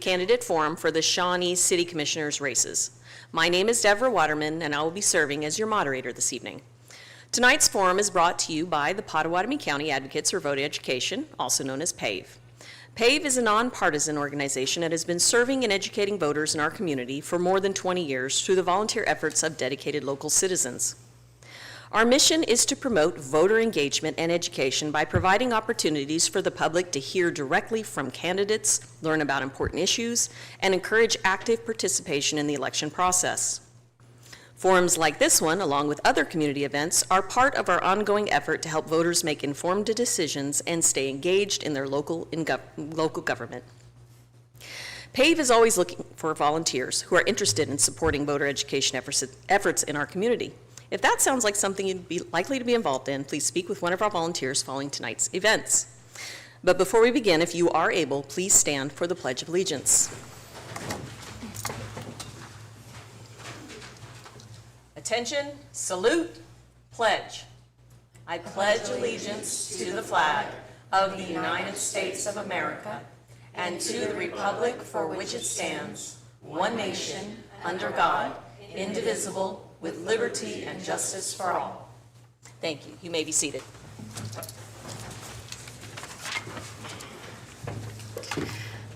candidate forum for the Shawnee City Commissioners races. My name is Deborah Waterman, and I will be serving as your moderator this evening. Tonight's forum is brought to you by the Pottawatomie County Advocates for Voter Education, also known as PAVE. PAVE is a nonpartisan organization that has been serving and educating voters in our community for more than 20 years through the volunteer efforts of dedicated local citizens. Our mission is to promote voter engagement and education by providing opportunities for the public to hear directly from candidates, learn about important issues, and encourage active participation in the election process. Forums like this one, along with other community events, are part of our ongoing effort to help voters make informed decisions and stay engaged in their local government. PAVE is always looking for volunteers who are interested in supporting voter education efforts in our community. If that sounds like something you'd be likely to be involved in, please speak with one of our volunteers following tonight's events. But before we begin, if you are able, please stand for the Pledge of Allegiance. Attention, salute, pledge. I pledge allegiance to the flag of the United States of America and to the republic for which it stands, one nation, under God, indivisible, with liberty and justice for all. Thank you. You may be seated.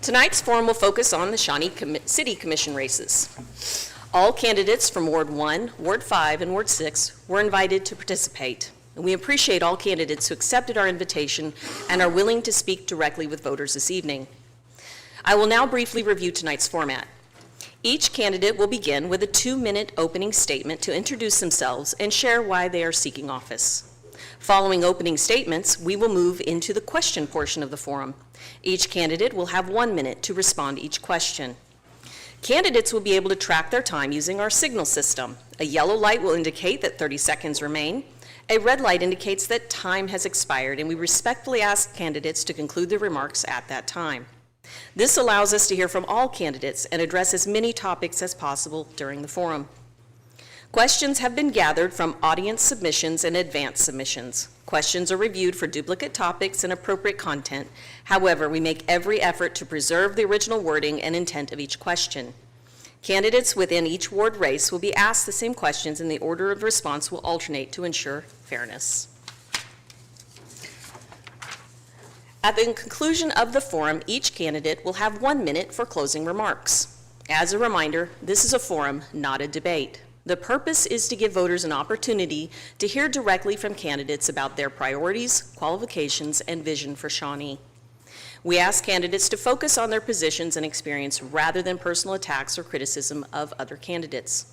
Tonight's forum will focus on the Shawnee City Commission races. All candidates from Ward 1, Ward 5, and Ward 6 were invited to participate. And we appreciate all candidates who accepted our invitation and are willing to speak directly with voters this evening. I will now briefly review tonight's format. Each candidate will begin with a 2-minute opening statement to introduce themselves and share why they are seeking office. Following opening statements, we will move into the question portion of the forum. Each candidate will have 1 minute to respond to each question. Candidates will be able to track their time using our signal system. A yellow light will indicate that 30 seconds remain. A red light indicates that time has expired, and we respectfully ask candidates to conclude their remarks at that time. This allows us to hear from all candidates and address as many topics as possible during the forum. Questions have been gathered from audience submissions and advanced submissions. Questions are reviewed for duplicate topics and appropriate content. However, we make every effort to preserve the original wording and intent of each question. Candidates within each ward race will be asked the same questions, and the order of response will alternate to ensure fairness. At the conclusion of the forum, each candidate will have 1 minute for closing remarks. As a reminder, this is a forum, not a debate. The purpose is to give voters an opportunity to hear directly from candidates about their priorities, qualifications, and vision for Shawnee. We ask candidates to focus on their positions and experience rather than personal attacks or criticism of other candidates.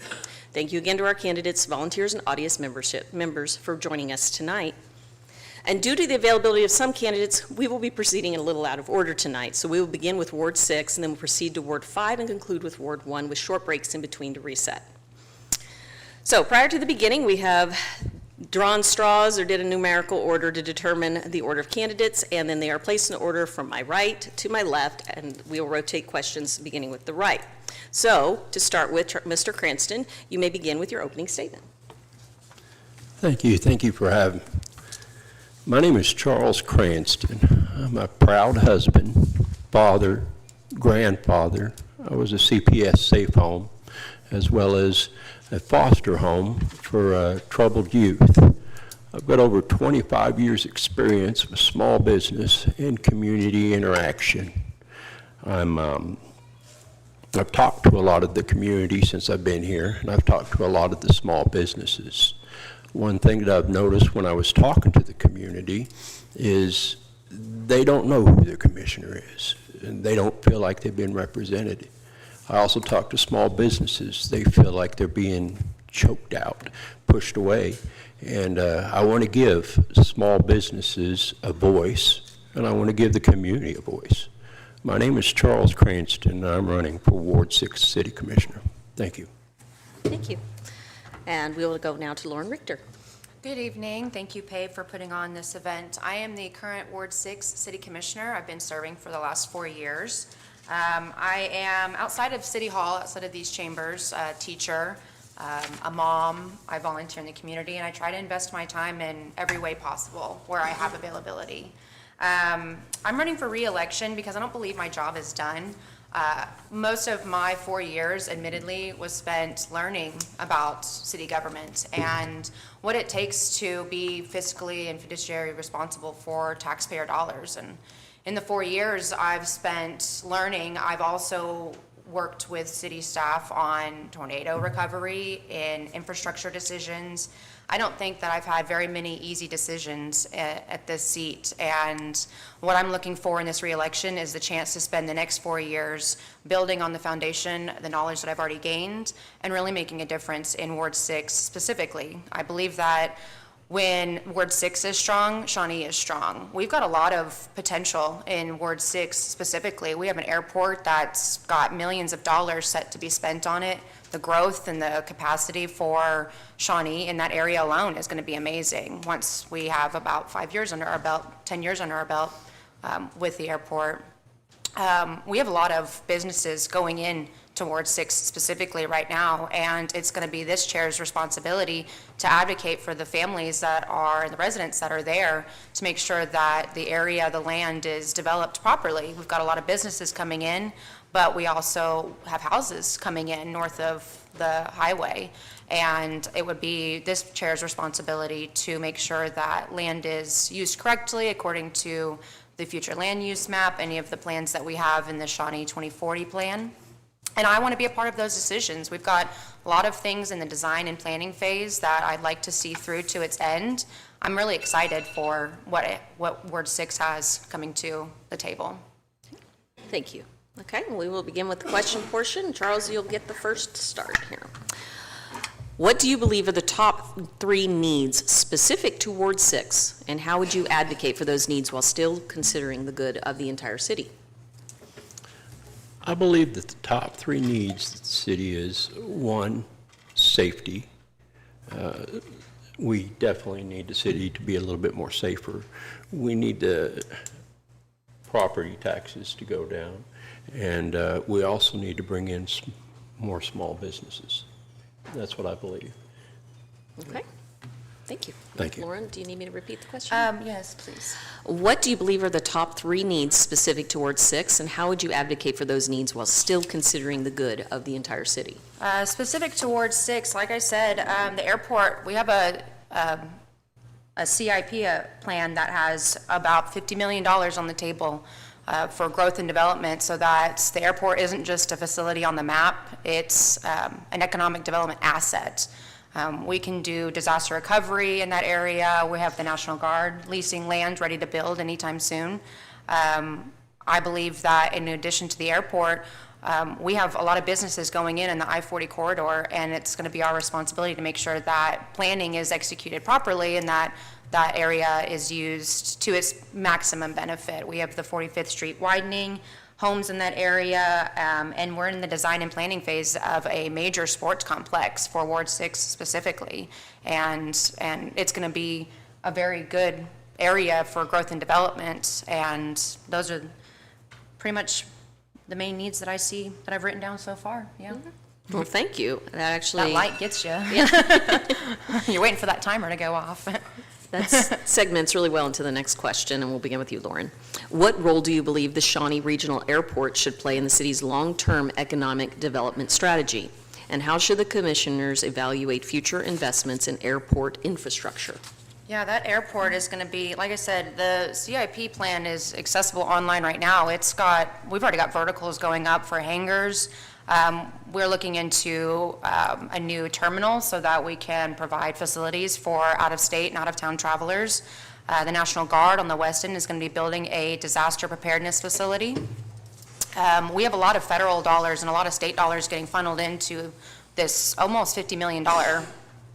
Thank you again to our candidates, volunteers, and audience members for joining us tonight. And due to the availability of some candidates, we will be proceeding in a little out of order tonight. So we will begin with Ward 6, and then we'll proceed to Ward 5 and conclude with Ward 1 with short breaks in between to reset. So prior to the beginning, we have drawn straws or did a numerical order to determine the order of candidates, and then they are placed in order from my right to my left, and we will rotate questions beginning with the right. So to start with, Mr. Cranston, you may begin with your opening statement. Thank you. Thank you for having me. My name is Charles Cranston. I'm a proud husband, father, grandfather. I was a CPS safe home, as well as a foster home for troubled youth. I've got over 25 years experience with small business and community interaction. I've talked to a lot of the community since I've been here, and I've talked to a lot of the small businesses. One thing that I've noticed when I was talking to the community is they don't know who their commissioner is, and they don't feel like they've been represented. I also talk to small businesses. They feel like they're being choked out, pushed away, and I want to give small businesses a voice, and I want to give the community a voice. My name is Charles Cranston, and I'm running for Ward 6 City Commissioner. Thank you. Thank you. And we will go now to Lauren Richter. Good evening. Thank you, PAVE, for putting on this event. I am the current Ward 6 City Commissioner. I've been serving for the last 4 years. I am outside of City Hall, outside of these chambers, a teacher, a mom. I volunteer in the community, and I try to invest my time in every way possible where I have availability. I'm running for re-election because I don't believe my job is done. Most of my 4 years, admittedly, was spent learning about city government and what it takes to be fiscally and fiduciary responsible for taxpayer dollars. And in the 4 years I've spent learning, I've also worked with city staff on tornado recovery and infrastructure decisions. I don't think that I've had very many easy decisions at this seat, and what I'm looking for in this reelection is the chance to spend the next 4 years building on the foundation, the knowledge that I've already gained, and really making a difference in Ward 6 specifically. I believe that when Ward 6 is strong, Shawnee is strong. We've got a lot of potential in Ward 6 specifically. We have an airport that's got millions of dollars set to be spent on it. The growth and the capacity for Shawnee in that area alone is going to be amazing once we have about 5 years under our belt, 10 years under our belt with the airport. We have a lot of businesses going in to Ward 6 specifically right now, and it's going to be this chair's responsibility to advocate for the families that are, and the residents that are there, to make sure that the area, the land is developed properly. We've got a lot of businesses coming in, but we also have houses coming in north of the highway, and it would be this chair's responsibility to make sure that land is used correctly according to the future land use map, any of the plans that we have in the Shawnee 2040 plan. And I want to be a part of those decisions. We've got a lot of things in the design and planning phase that I'd like to see through to its end. I'm really excited for what Ward 6 has coming to the table. Thank you. Okay, we will begin with the question portion. Charles, you'll get the first start here. What do you believe are the top 3 needs specific to Ward 6, and how would you advocate for those needs while still considering the good of the entire city? I believe that the top 3 needs of the city is, 1, safety. We definitely need the city to be a little bit more safer. We need the property taxes to go down, and we also need to bring in more small businesses. That's what I believe. Okay, thank you. Thank you. Lauren, do you need me to repeat the question? Yes, please. What do you believe are the top 3 needs specific to Ward 6, and how would you advocate for those needs while still considering the good of the entire city? Specific to Ward 6, like I said, the airport, we have a CIP plan that has about $50 million on the table for growth and development, so that the airport isn't just a facility on the map, it's an economic development asset. We can do disaster recovery in that area. We have the National Guard leasing land ready to build anytime soon. I believe that in addition to the airport, we have a lot of businesses going in the I-40 corridor, and it's going to be our responsibility to make sure that planning is executed properly and that that area is used to its maximum benefit. We have the 45th Street widening, homes in that area, and we're in the design and planning phase of a major sports complex for Ward 6 specifically, and it's going to be a very good area for growth and development, and those are pretty much the main needs that I see that I've written down so far. Yeah. Well, thank you. That Light gets you. You're waiting for that timer to go off. That segments really well into the next question, and we'll begin with you, Lauren. What role do you believe the Shawnee Regional Airport should play in the city's long-term economic development strategy? And how should the commissioners evaluate future investments in airport infrastructure? Yeah, that airport is going to be, like I said, the CIP plan is accessible online right now. We've already got verticals going up for hangars. We're looking into a new terminal so that we can provide facilities for out-of-state and out-of-town travelers. The National Guard on the west end is going to be building a disaster preparedness facility. We have a lot of federal dollars and a lot of state dollars getting funneled into this almost $50 million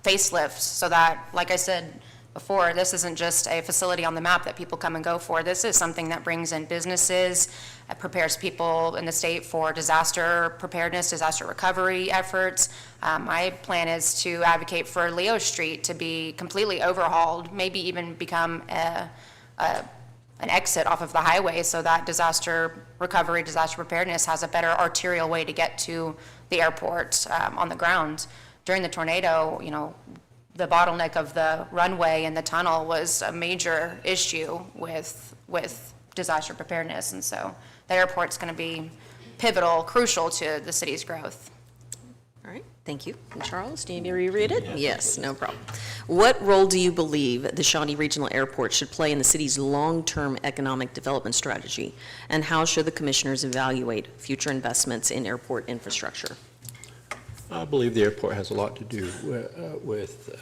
facelift, so that, like I said before, this isn't just a facility on the map that people come and go for. This is something that brings in businesses, prepares people in the state for disaster preparedness, disaster recovery efforts. My plan is to advocate for Leo Street to be completely overhauled, maybe even become an exit off of the highway, so that disaster recovery, disaster preparedness has a better arterial way to get to the airport on the ground. During the tornado, the bottleneck of the runway and the tunnel was a major issue with disaster preparedness, and so the airport's going to be pivotal, crucial to the city's growth. All right, thank you. And Charles, do you need me to reread it? Yes, no problem. What role do you believe the Shawnee Regional Airport should play in the city's long-term economic development strategy? And how should the commissioners evaluate future investments in airport infrastructure? I believe the airport has a lot to do with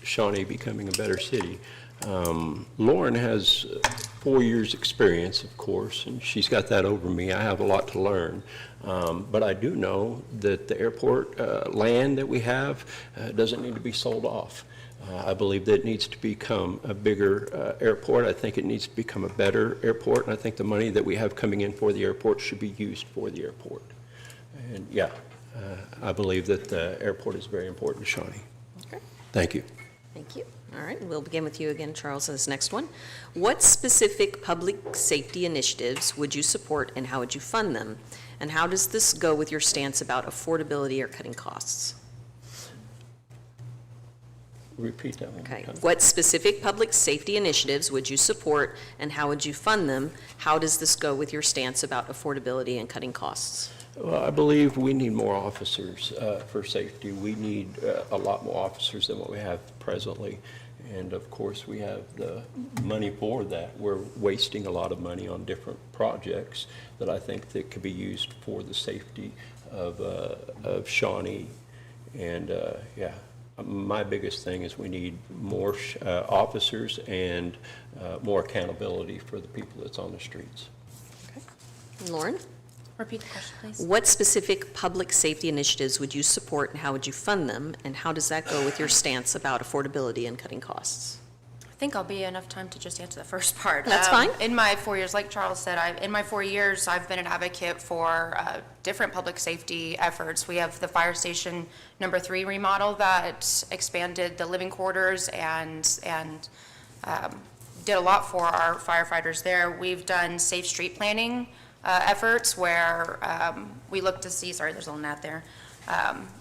Shawnee becoming a better city. Lauren has 4 years' experience, of course, and she's got that over me. I have a lot to learn. But I do know that the airport land that we have doesn't need to be sold off. I believe that it needs to become a bigger airport. I think it needs to become a better airport, and I think the money that we have coming in for the airport should be used for the airport. And yeah, I believe that the airport is very important to Shawnee. Okay. Thank you. Thank you. All right, we'll begin with you again, Charles, on this next one. What specific public safety initiatives would you support and how would you fund them? And how does this go with your stance about affordability or cutting costs? Repeat that one. Okay. What specific public safety initiatives would you support and how would you fund them? How does this go with your stance about affordability and cutting costs? Well, I believe we need more officers for safety. We need a lot more officers than what we have presently. And of course, we have the money for that. We're wasting a lot of money on different projects that I think that could be used for the safety of Shawnee. And yeah, my biggest thing is we need more officers and more accountability for the people that's on the streets. Okay. Lauren? Repeat the question, please. What specific public safety initiatives would you support and how would you fund them? And how does that go with your stance about affordability and cutting costs? I think I'll be enough time to just answer the first part. That's fine. In my 4 years, like Charles said, in my 4 years, I've been an advocate for different public safety efforts. We have the fire station number 3 remodel that expanded the living quarters and did a lot for our firefighters there. We've done safe street planning efforts where we look to see, sorry, there's a little gnat there,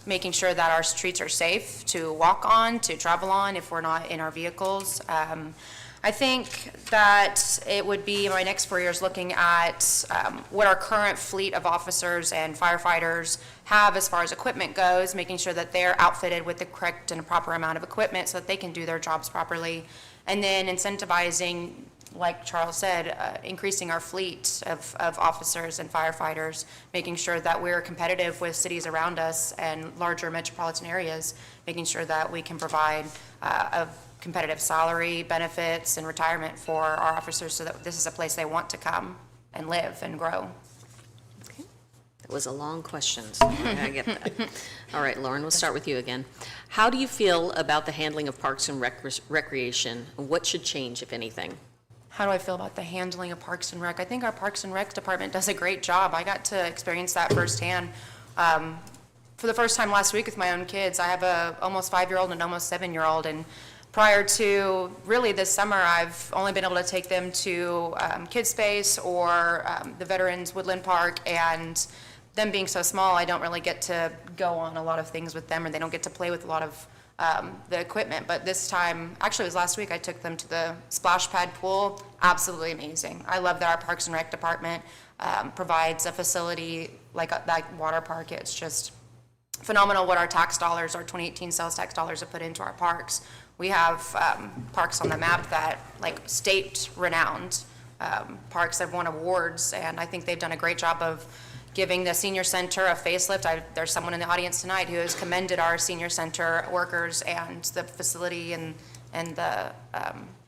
making sure that our streets are safe to walk on, to travel on if we're not in our vehicles. I think that it would be my next 4 years looking at what our current fleet of officers and firefighters have as far as equipment goes, making sure that they're outfitted with the correct and proper amount of equipment so that they can do their jobs properly. And then incentivizing, like Charles said, increasing our fleet of officers and firefighters, making sure that we're competitive with cities around us and larger metropolitan areas, making sure that we can provide a competitive salary, benefits, and retirement for our officers so that this is a place they want to come and live and grow. Okay. That was a long question, so I get that. All right, Lauren, we'll start with you again. How do you feel about the handling of parks and recreation? What should change, if anything? How do I feel about the handling of Parks and Rec? I think our Parks and Rec department does a great job. I got to experience that firsthand. For the first time last week with my own kids, I have a almost 5-year-old and almost 7-year-old, and prior to really this summer, I've only been able to take them to Kids Space or the Veterans Woodland Park, and them being so small, I don't really get to go on a lot of things with them, or they don't get to play with a lot of the equipment. But this time, actually it was last week, I took them to the splash pad pool. Absolutely amazing. I love that our Parks and Rec department provides a facility like that water park. It's just phenomenal what our tax dollars, our 2018 sales tax dollars have put into our parks. We have parks on the map that like state renowned parks that have won awards, and I think they've done a great job of giving the senior center a facelift. There's someone in the audience tonight who has commended our senior center workers and the facility and the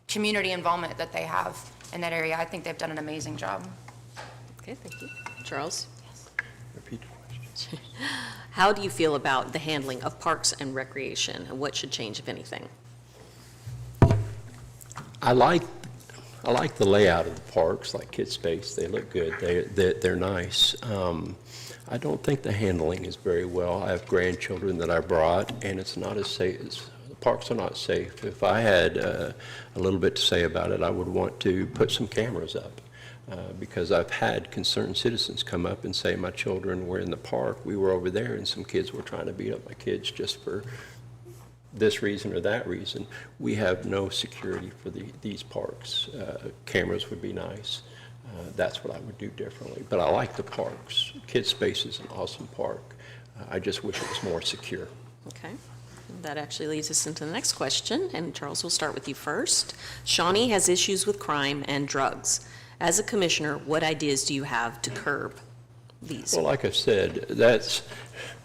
community involvement that they have in that area. I think they've done an amazing job. Okay, thank you. Charles? Yes. Repeat the question. How do you feel about the handling of parks and recreation, and what should change, if anything? I like the layout of the parks, like Kids Space. They look good. They're nice. I don't think the handling is very well. I have grandchildren that I brought, and it's not as safe. The parks are not safe. If I had a little bit to say about it, I would want to put some cameras up. Because I've had concerned citizens come up and say, my children were in the park, we were over there, and some kids were trying to beat up my kids just for this reason or that reason. We have no security for these parks. Cameras would be nice. that's what I would do differently. But I like the parks. Kids Space is an awesome park. I just wish it was more secure. Okay. That actually leads us into the next question, and Charles, we'll start with you first. Shawnee has issues with crime and drugs. As a commissioner, what ideas do you have to curb these? Well, like I said, that's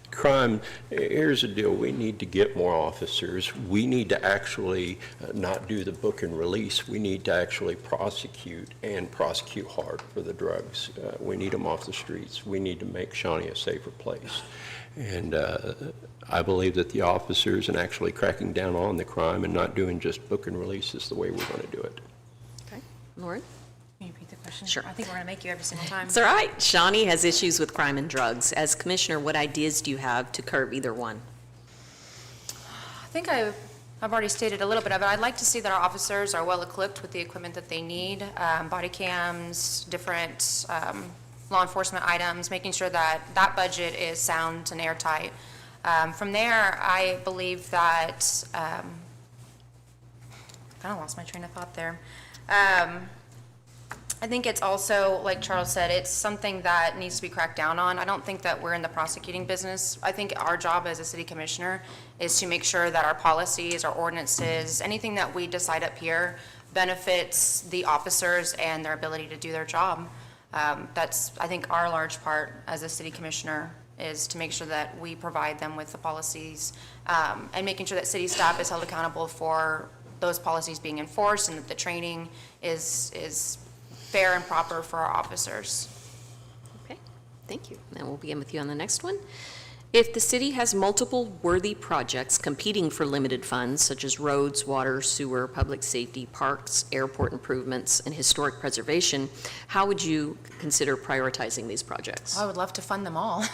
crime. Here's the deal. We need to get more officers. We need to actually not do the book and release. We need to actually prosecute and prosecute hard for the drugs. We need them off the streets. We need to make Shawnee a safer place. And I believe that the officers and actually cracking down on the crime and not doing just book and release is the way we're going to do it. Okay. Lauren? Can you repeat the question? Sure. I think we're going to make you every single time. It's all right. Shawnee has issues with crime and drugs. As commissioner, what ideas do you have to curb either one? I think I've already stated a little bit of it. I'd like to see that our officers are well equipped with the equipment that they need, body cams, different law enforcement items, making sure that that budget is sound and airtight. From there, I believe that, I kind of lost my train of thought there. I think it's also, like Charles said, it's something that needs to be cracked down on. I don't think that we're in the prosecuting business. I think our job as a city commissioner is to make sure that our policies, our ordinances, anything that we decide up here benefits the officers and their ability to do their job. That's, I think, our large part as a city commissioner is to make sure that we provide them with the policies and making sure that city staff is held accountable for those policies being enforced and that the training is fair and proper for our officers. Okay, thank you. And we'll begin with you on the next one. If the city has multiple worthy projects competing for limited funds, such as roads, water, sewer, public safety, parks, airport improvements, and historic preservation, how would you consider prioritizing these projects? I would love to fund them all.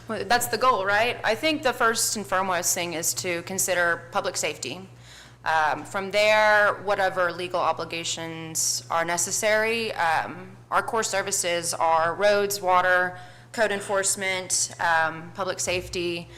That's the goal, right? I think the first and foremost thing is to consider public safety. From there, whatever legal obligations are necessary, our core services are roads, water, code enforcement, public safety.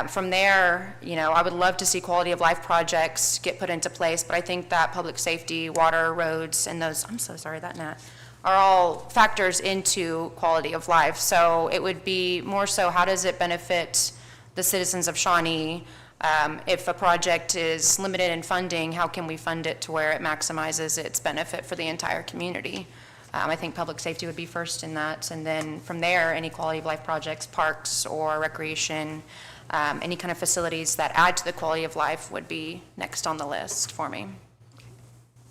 From there, I would love to see quality of life projects get put into place, but I think that public safety, water, roads, and those, I'm so sorry, that gnat, are all factors into quality of life. So it would be more so, how does it benefit the citizens of Shawnee? If a project is limited in funding, how can we fund it to where it maximizes its benefit for the entire community? I think public safety would be first in that, and then from there, any quality of life projects, parks or recreation, any kind of facilities that add to the quality of life would be next on the list for me.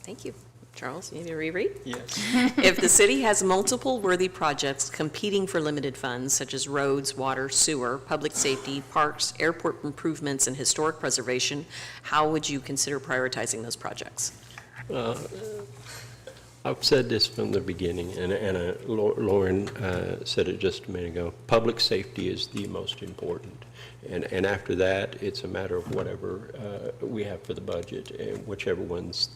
Thank you. Charles, you need to reread? Yes. If the city has multiple worthy projects competing for limited funds, such as roads, water, sewer, public safety, parks, airport improvements, and historic preservation, how would you consider prioritizing those projects? I've said this from the beginning, and Lauren said it just a minute ago. Public safety is the most important. And after that, it's a matter of whatever we have for the budget, and whichever one's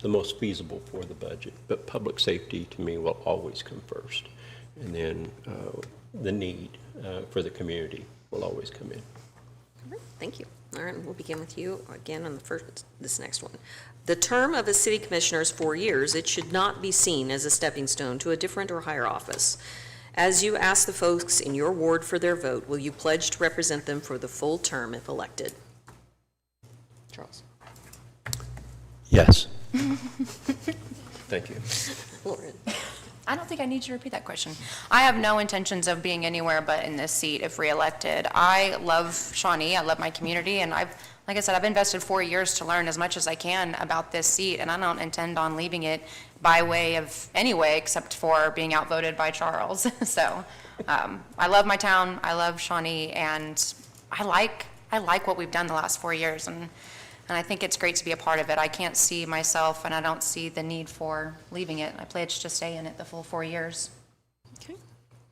the most feasible for the budget. But public safety, to me, will always come first. And then the need for the community will always come in. All right, thank you. All right, we'll begin with you again on this next one. The term of a city commissioner is 4 years. It should not be seen as a stepping stone to a different or higher office. As you ask the folks in your ward for their vote, will you pledge to represent them for the full term if elected? Charles. Yes. Thank you. Lauren. I don't think I need you to repeat that question. I have no intentions of being anywhere but in this seat if reelected. I love Shawnee, I love my community, and like I said, I've invested 4 years to learn as much as I can about this seat, and I don't intend on leaving it by way of any way except for being outvoted by Charles. So I love my town, I love Shawnee, and I like what we've done the last 4 years, and I think it's great to be a part of it. I can't see myself, and I don't see the need for leaving it. I pledge to stay in it the full 4 years. Okay,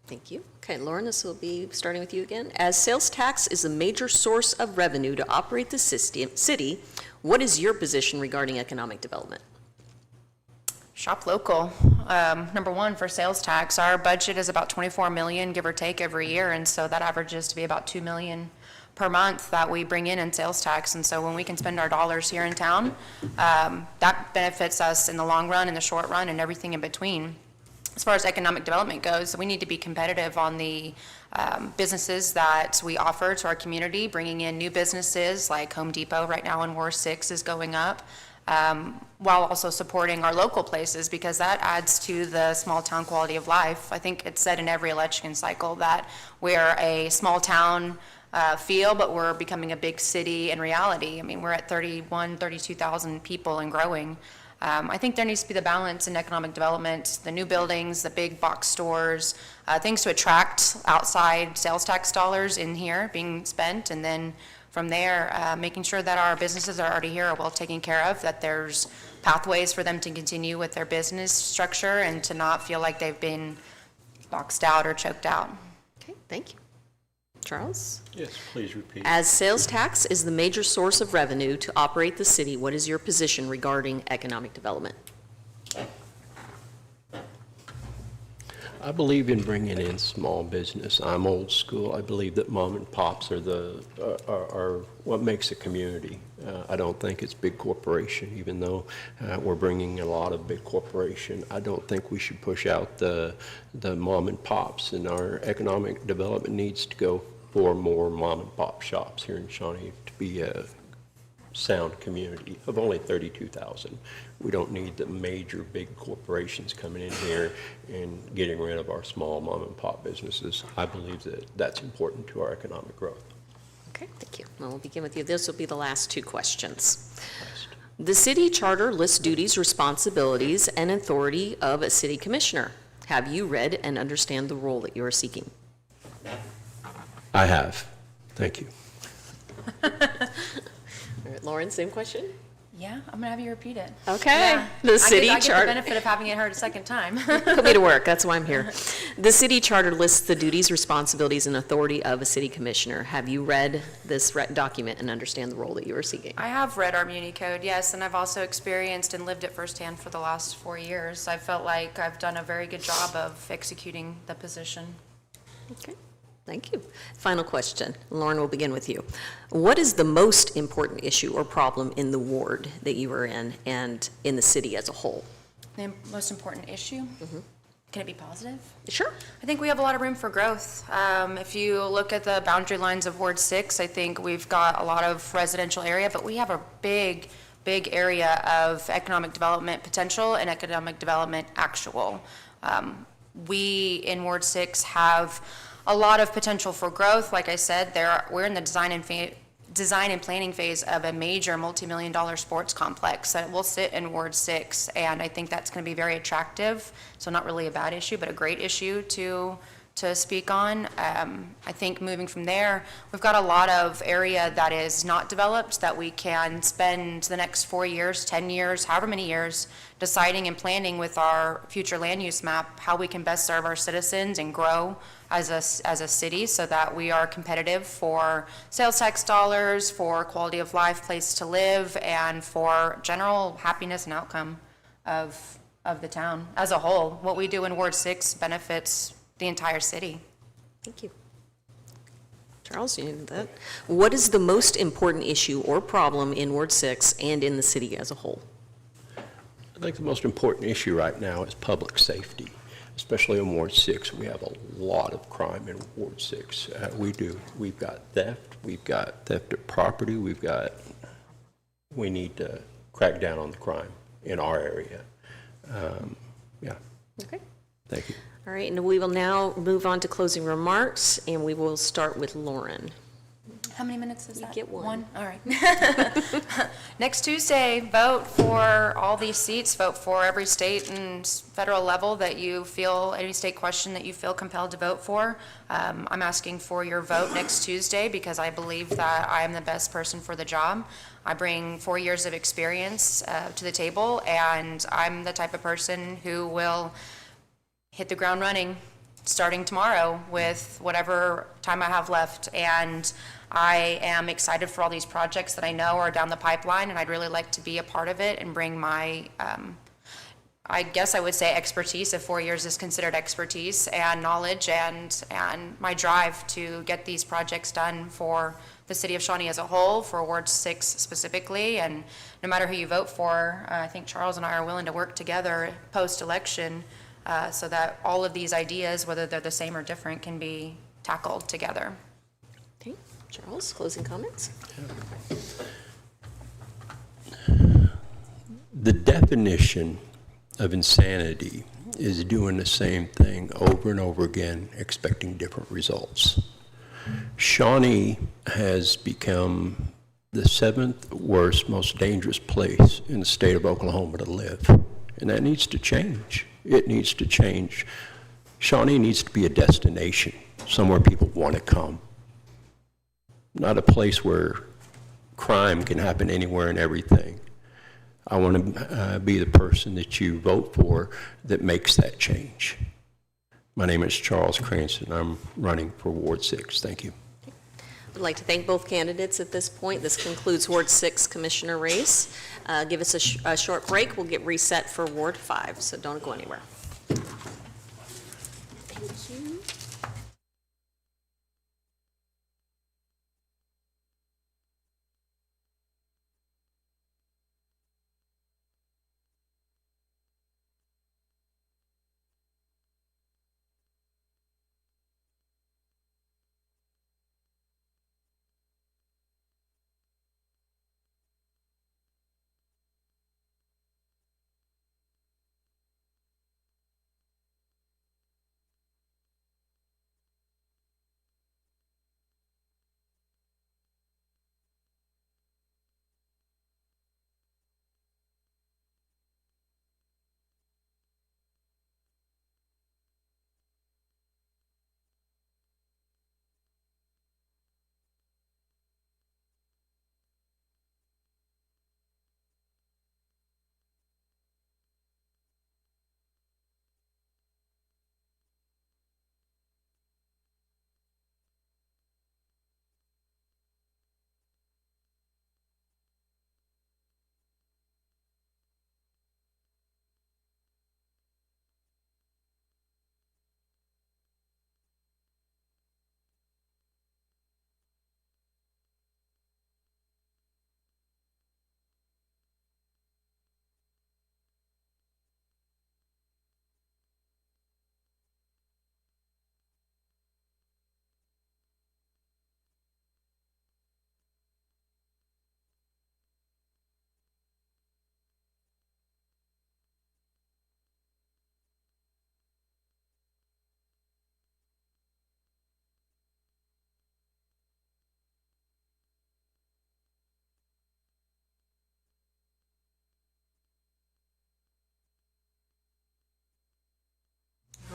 thank you. Okay, Lauren, this will be starting with you again. As sales tax is a major source of revenue to operate the city, what is your position regarding economic development? Shop local. Number one, for sales tax, our budget is about 24 million, give or take, every year, and so that averages to be about 2 million per month that we bring in sales tax. And so when we can spend our dollars here in town, that benefits us in the long run, in the short run, and everything in between. as far as economic development goes, we need to be competitive on the businesses that we offer to our community, bringing in new businesses like Home Depot right now in Ward 6 is going up, while also supporting our local places, because that adds to the small town quality of life. I think it's said in every election cycle that we're a small town feel, but we're becoming a big city in reality. I mean, we're at 32,000 people and growing. I think there needs to be the balance in economic development, the new buildings, the big box stores, things to attract outside sales tax dollars in here being spent, and then from there, making sure that our businesses that are already here are well taken care of, that there's pathways for them to continue with their business structure and to not feel like they've been boxed out or choked out. Okay, thank you. Charles? Yes, please repeat. As sales tax is the major source of revenue to operate the city, what is your position regarding economic development? I believe in bringing in small business. I'm old school. I believe that mom and pops are are what makes a community. I don't think it's big corporation, even though we're bringing a lot of big corporation. I don't think we should push out the mom and pops, and our economic development needs to go for more mom and pop shops here in Shawnee to be a sound community of only 32,000. We don't need the major big corporations coming in here and getting rid of our small mom and pop businesses. I believe that that's important to our economic growth. Okay, thank you. Well, we'll begin with you. This will be the last two questions. The city charter lists duties, responsibilities, and authority of a city commissioner. Have you read and understand the role that you are seeking? I have. Thank you. All right, Lauren, same question? Yeah, I'm gonna have you repeat it. Okay. Yeah. The city I get the charter. benefit of having it heard a second time. Put me to work, that's why I'm here. The city charter lists the duties, responsibilities, and authority of a city commissioner. Have you read this document and understand the role that you are seeking? I have read our Muni Code, yes, and I've also experienced and lived it firsthand for the last 4 years. I felt like I've done a very good job of executing the position. Okay, thank you. Final question. Lauren, we'll begin with you. What is the most important issue or problem in the ward that you are in and in the city as a whole? The most important issue? Can it be positive? Sure. I think we have a lot of room for growth. If you look at the boundary lines of Ward 6, I think we've got a lot of residential area, but we have a big area of economic development potential and economic development actual. We in Ward 6 have a lot of potential for growth. Like I said, we're in the design and planning phase of a major multi-million-dollar sports complex that will sit in Ward 6, and I think that's going to be very attractive. So not really a bad issue, but a great issue to speak on. I think moving from there, we've got a lot of area that is not developed that we can spend the next 4 years, 10 years, however many years, deciding and planning with our future land use map how we can best serve our citizens and grow as a city so that we are competitive for sales tax dollars, for quality of life, place to live, and for general happiness and outcome of the town as a whole. What we do in Ward 6 benefits the entire city. Think you. Charles, you need that. What is the most important issue or problem in Ward 6 and in the city as a whole? I think the most important issue right now is public safety, especially in Ward 6. We have a lot of crime in Ward 6. We do. We've got theft. We've got theft of property. We need to crack down on the crime in our area. Yeah. Okay. Thank you. All right, and we will now move on to closing remarks, and we will start with Lauren. How many minutes is You that? get one. All right. Next Tuesday, vote for all these seats. Vote for every state and federal level that you feel, any state question that you feel compelled to vote for. I'm asking for your vote next Tuesday because I believe that I am the best person for the job. I bring 4 years of experience to the table, and I'm the type of person who will hit the ground running starting tomorrow with whatever time I have left. And I am excited for all these projects that I know are down the pipeline, and I'd really like to be a part of it and bring my, I guess I would say expertise, if 4 years is considered expertise, and knowledge and my drive to get these projects done for the city of Shawnee as a whole, for Ward 6 specifically. And no matter who you vote for, I think Charles and I are willing to work together post-election so that all of these ideas, whether they're the same or different, can be tackled together. Okay, Charles, closing comments? The definition of insanity is doing the same thing over and over again, expecting different results. Shawnee has become the 7th worst, most dangerous place in the state of Oklahoma to live. And that needs to change. It needs to change. Shawnee needs to be a destination, somewhere people want to come. Not a place where crime can happen anywhere and everything. I want to be the person that you vote for that makes that change. My name is Charles Cranston. I'm running for Ward 6. Thank you. I'd like to thank both candidates at this point. This concludes Ward 6 Commissioner race. Give us a short break. We'll get reset for Ward 5, so don't go anywhere. Thank you.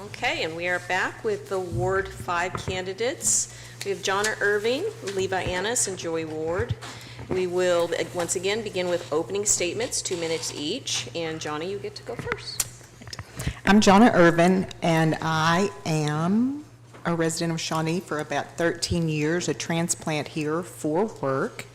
Okay, and we are back with the Ward 5 candidates. We have Jonna Irving, Levi Annis, and Joey Ward. We will once again begin with opening statements, 2 minutes each. And Jonna, you get to go first. I'm Jonna Irvin, and I am a resident of Shawnee for about 13 years, a transplant here for work.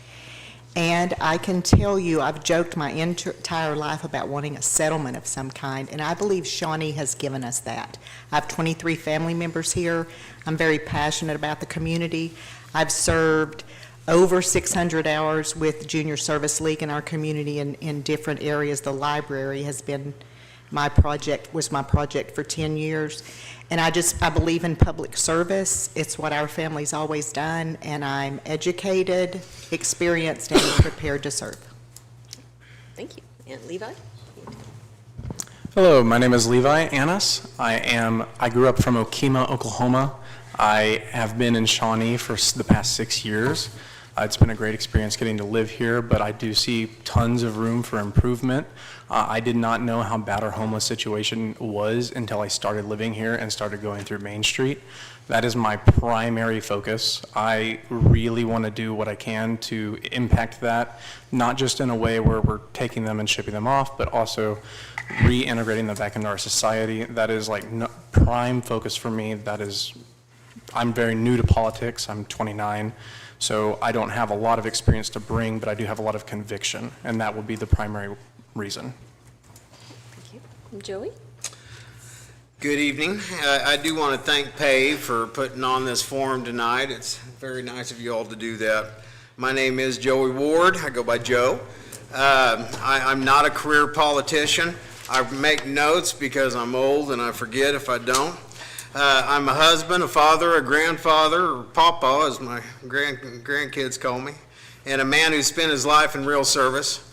And I can tell you, I've joked my entire life about wanting a settlement of some kind, and I believe Shawnee has given us that. I have 23 family members here. I'm very passionate about the community. I've served over 600 hours with Junior Service League in our community in different areas. The library has been was my project for 10 years. And I believe in public service. It's what our family's always done, and I'm educated, experienced, and prepared to serve. Thank you. And Levi? Hello, my name is Levi Annis. I grew up from Okemah, Oklahoma. I have been in Shawnee for the past 6 years. It's been a great experience getting to live here, but I do see tons of room for improvement. I did not know how bad our homeless situation was until I started living here and started going through Main Street. That is my primary focus. I really want to do what I can to impact that, not just in a way where we're taking them and shipping them off, but also reintegrating them back into our society. That is like prime focus for me. I'm very new to politics. I'm 29. So I don't have a lot of experience to bring, but I do have a lot of conviction, and that would be the primary reason. Thank you. And Joey? Good evening. I do want to thank PAVE for putting on this forum tonight. It's very nice of you all to do that. My name is Joey Ward. I go by Joe. I'm not a career politician. I make notes because I'm old and I forget if I don't. I'm a husband, a father, a grandfather, or papa, as my grandkids call me, and a man who spent his life in real service.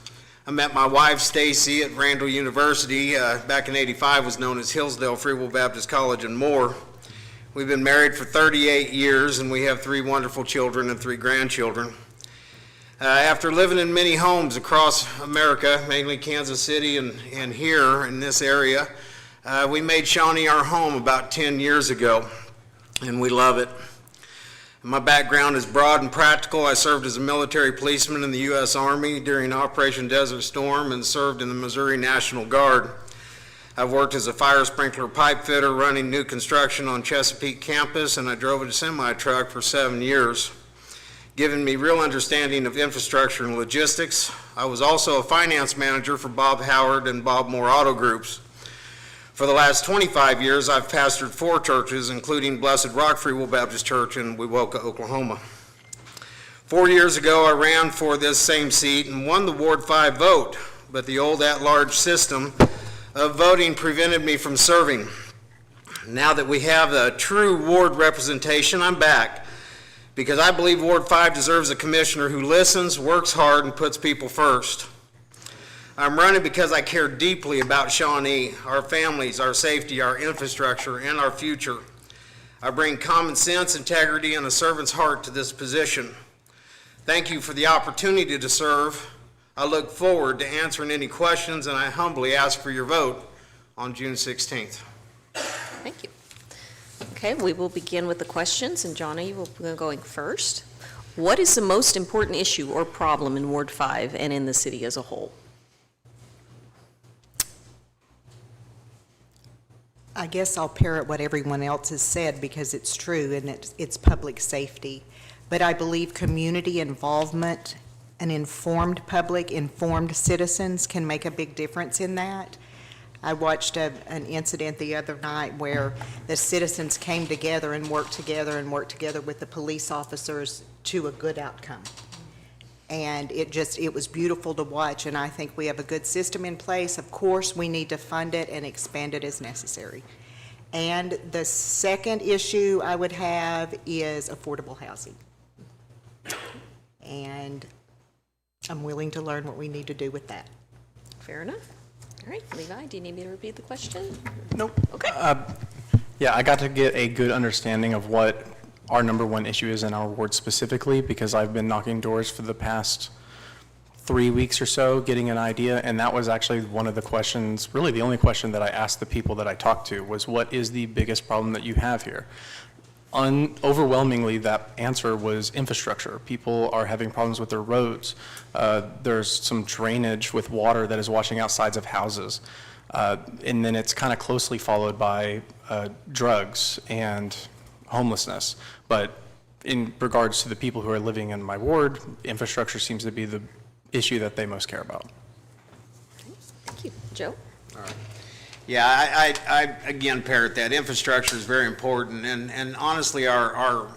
I met my wife, Stacy, at Randall University. Back in '85 was known as Hillsdale Free Will Baptist College and more. We've been married for 38 years, and we have 3 wonderful children and 3 grandchildren. After living in many homes across America, mainly Kansas City and here in this area, we made Shawnee our home about 10 years ago, and we love it. My background is broad and practical. I served as a military policeman in the U.S. Army during Operation Desert Storm and served in the Missouri National Guard. I've worked as a fire sprinkler pipe fitter running new construction on Chesapeake campus, and I drove a semi-truck for 7 years, giving me real understanding of infrastructure and logistics. I was also a finance manager for Bob Howard and Bob Moore Auto Groups. For the last 25 years, I've pastored 4 churches, including Blessed Rock Free Will Baptist Church in Wewoka, Oklahoma. 4 years ago, I ran for this same seat and won the Ward 5 vote, but the old at-large system of voting prevented me from serving. Now that we have a true ward representation, I'm back, because I believe Ward 5 deserves a commissioner who listens, works hard, and puts people first. I'm running because I care deeply about Shawnee, our families, our safety, our infrastructure, and our future. I bring common sense, integrity, and a servant's heart to this position. Thank you for the opportunity to serve. I look forward to answering any questions, and I humbly ask for your vote on June 16th. Thank you. Okay, we will begin with the questions, and Johnny, you will be going first. What is the most important issue or problem in Ward 5 and in the city as a whole? I guess I'll parrot what everyone else has said because it's true and it's public safety. But I believe community involvement, an informed public, informed citizens can make a big difference in that. I watched an incident the other night where the citizens came together and worked together with the police officers to a good outcome. And it was beautiful to watch, and I think we have a good system in place. Of course, we need to fund it and expand it as necessary. And the second issue I would have is affordable housing. And I'm willing to learn what we need to do with that. Fair enough. All right, Levi, do you need me to repeat the question? Nope. Okay. Yeah, I got to get a good understanding of what our number one issue is in our ward specifically, because I've been knocking doors for the past 3 weeks or so, getting an idea, and that was actually one of the questions, really the only question that I asked the people that I talked to was, what is the biggest problem that you have here? Overwhelmingly, that answer was infrastructure. People are having problems with their roads. There's some drainage with water that is washing out sides of houses. And then it's kind of closely followed by drugs and homelessness. But in regards to the people who are living in my ward, infrastructure seems to be the issue that they most care about. Thank you. Joe? Yeah, I again parrot that. Infrastructure is very important, and honestly, our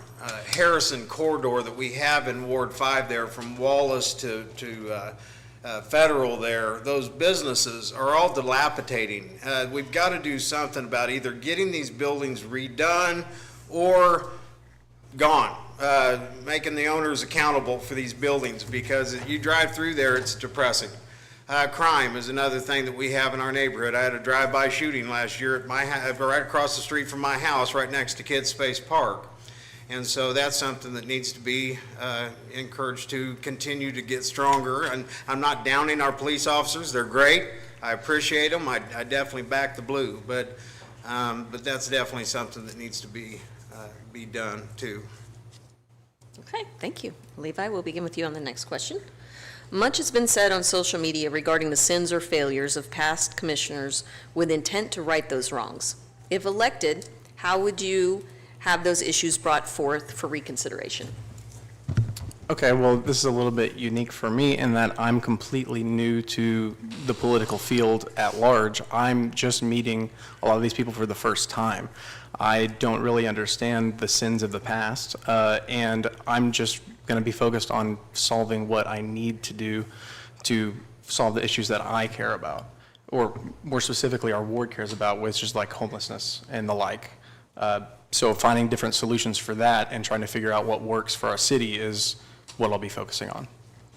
Harrison corridor that we have in Ward 5 there, from Wallace to Federal there, those businesses are all dilapidating. We've got to do something about either getting these buildings redone or gone, making the owners accountable for these buildings, because you drive through there, it's depressing. Crime is another thing that we have in our neighborhood. I had a drive-by shooting last year at my right across the street from my house, right next to Kids Space Park. And so that's something that needs to be encouraged to continue to get stronger. And I'm not downing our police officers. They're great. I appreciate them. I definitely back the blue. But that's definitely something that needs to be done too. Okay, thank you. Levi, we'll begin with you on the next question. Much has been said on social media regarding the sins or failures of past commissioners with intent to right those wrongs. If elected, how would you have those issues brought forth for reconsideration? Okay, well, this is a little bit unique for me in that I'm completely new to the political field at large. I'm just meeting a lot of these people for the first time. I don't really understand the sins of the past, and I'm just going to be focused on solving what I need to do to solve the issues that I care about. or more specifically, our ward cares about, which is like homelessness and the like. So finding different solutions for that and trying to figure out what works for our city is what I'll be focusing on.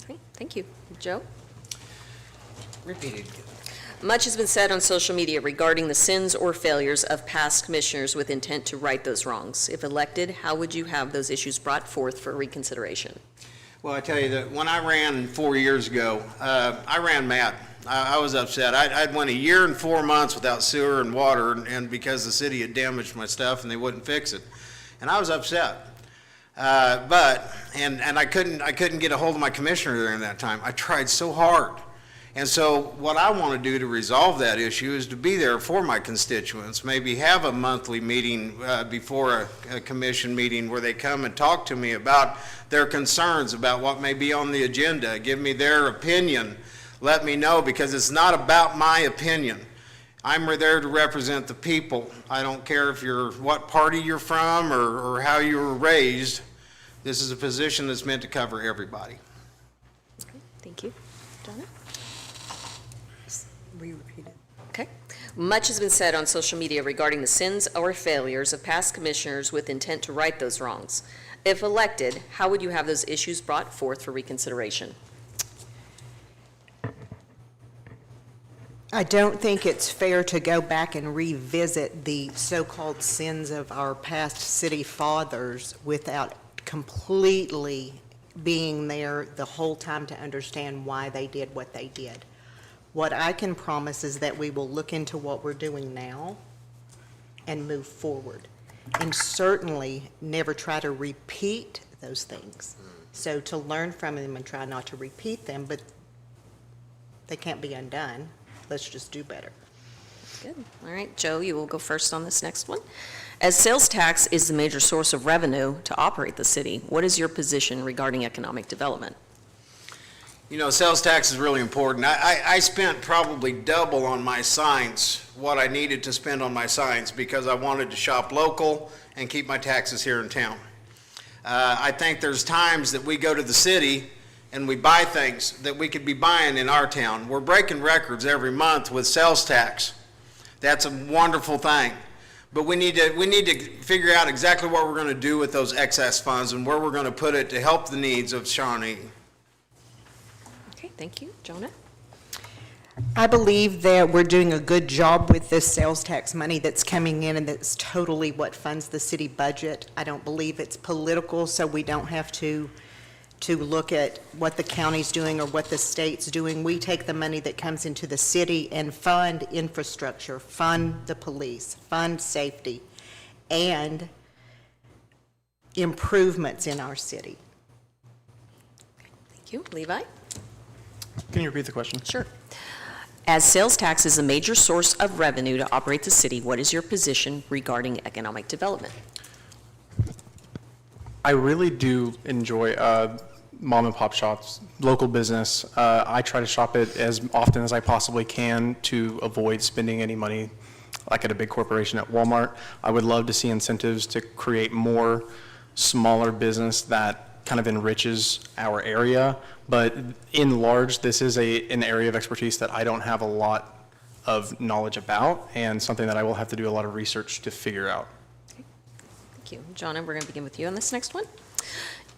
Great, thank you. Joe? Repeated. Much has been said on social media regarding the sins or failures of past commissioners with intent to right those wrongs. If elected, how would you have those issues brought forth for reconsideration? Well, I tell you that when I ran 4 years ago, I ran mad. I was upset. I'd went a year and 4 months without sewer and water, and because the city had damaged my stuff and they wouldn't fix it, and I was upset. But I couldn't get a hold of my commissioner during that time. I tried so hard. And so what I want to do to resolve that issue is to be there for my constituents, maybe have a monthly meeting before a commission meeting where they come and talk to me about their concerns about what may be on the agenda, give me their opinion, let me know, because it's not about my opinion. I'm there to represent the people. I don't care if you're what party you're from or how you were raised. This is a position that's meant to cover everybody. Okay, thank you. Donna? Will you repeat it? Okay. Much has been said on social media regarding the sins or failures of past commissioners with intent to right those wrongs. If elected, how would you have those issues brought forth for reconsideration? I don't think it's fair to go back and revisit the so-called sins of our past city fathers without completely being there the whole time to understand why they did what they did. What I can promise is that we will look into what we're doing now and move forward, and certainly never try to repeat those things. So to learn from them and try not to repeat them, but they can't be undone. Let's just do better. Good. All right, Joe, you will go first on this next one. As sales tax is the major source of revenue to operate the city, what is your position regarding economic development? You know, sales tax is really important. I spent probably double on my signs what I needed to spend on my signs because I wanted to shop local and keep my taxes here in town. I think there's times that we go to the city and we buy things that we could be buying in our town. We're breaking records every month with sales tax. That's a wonderful thing. But we need to figure out exactly what we're going to do with those excess funds and where we're going to put it to help the needs of Shawnee. Okay, thank you. Jonah? I believe that we're doing a good job with this sales tax money that's coming in, and that's totally what funds the city budget. I don't believe it's political, so we don't have to look at what the county's doing or what the state's doing. We take the money that comes into the city and fund infrastructure, fund the police, fund safety, and improvements in our city. Thank you. Levi? Can you repeat the question? Sure. As sales tax is a major source of revenue to operate the city, what is your position regarding economic development? I really do enjoy mom and pop shops, local business. I try to shop it as often as I possibly can to avoid spending any money like at a big corporation at Walmart. I would love to see incentives to create more smaller business that kind of enriches our area. But in large, this is an area of expertise that I don't have a lot of knowledge about, and something that I will have to do a lot of research to figure out. Thank you. Jonna, we're going to begin with you on this next one.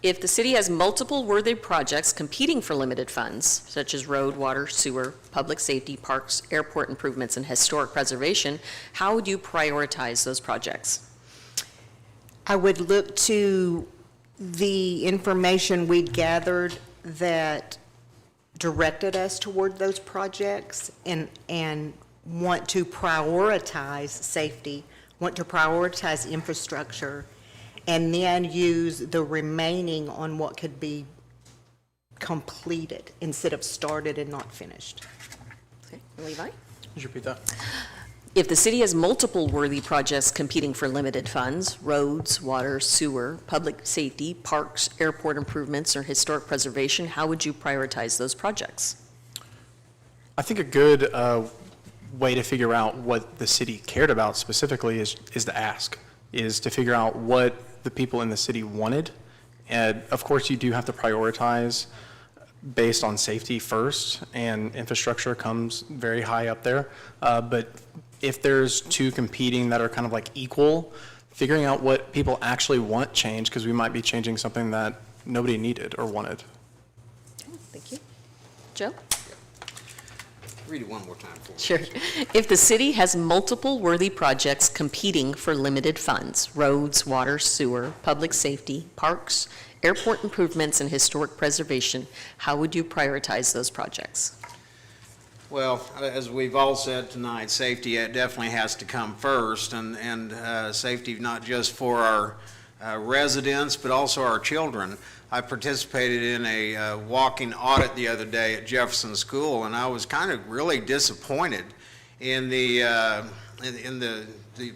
If the city has multiple worthy projects competing for limited funds, such as road, water, sewer, public safety, parks, airport improvements, and historic preservation, how would you prioritize those projects? I would look to the information we'd gathered that directed us toward those projects and want to prioritize safety, want to prioritize infrastructure, and then use the remaining on what could be completed instead of started and not finished. Okay. Levi? Could you repeat that? If the city has multiple worthy projects competing for limited funds, roads, water, sewer, public safety, parks, airport improvements, or historic preservation, how would you prioritize those projects? I think a good way to figure out what the city cared about specifically is to ask, is to figure out what the people in the city wanted. And of course, you do have to prioritize based on safety first, and infrastructure comes very high up there. But if there's two competing that are kind of like equal, figuring out what people actually want changed, because we might be changing something that nobody needed or wanted. Okay, thank you. Joe? Read it one more time for me. Sure. If the city has multiple worthy projects competing for limited funds, roads, water, sewer, public safety, parks, airport improvements, and historic preservation, how would you prioritize those projects? Well, as we've all said tonight, safety definitely has to come first, and safety not just for our residents, but also our children. I participated in a walking audit the other day at Jefferson School, and I was kind of really disappointed in the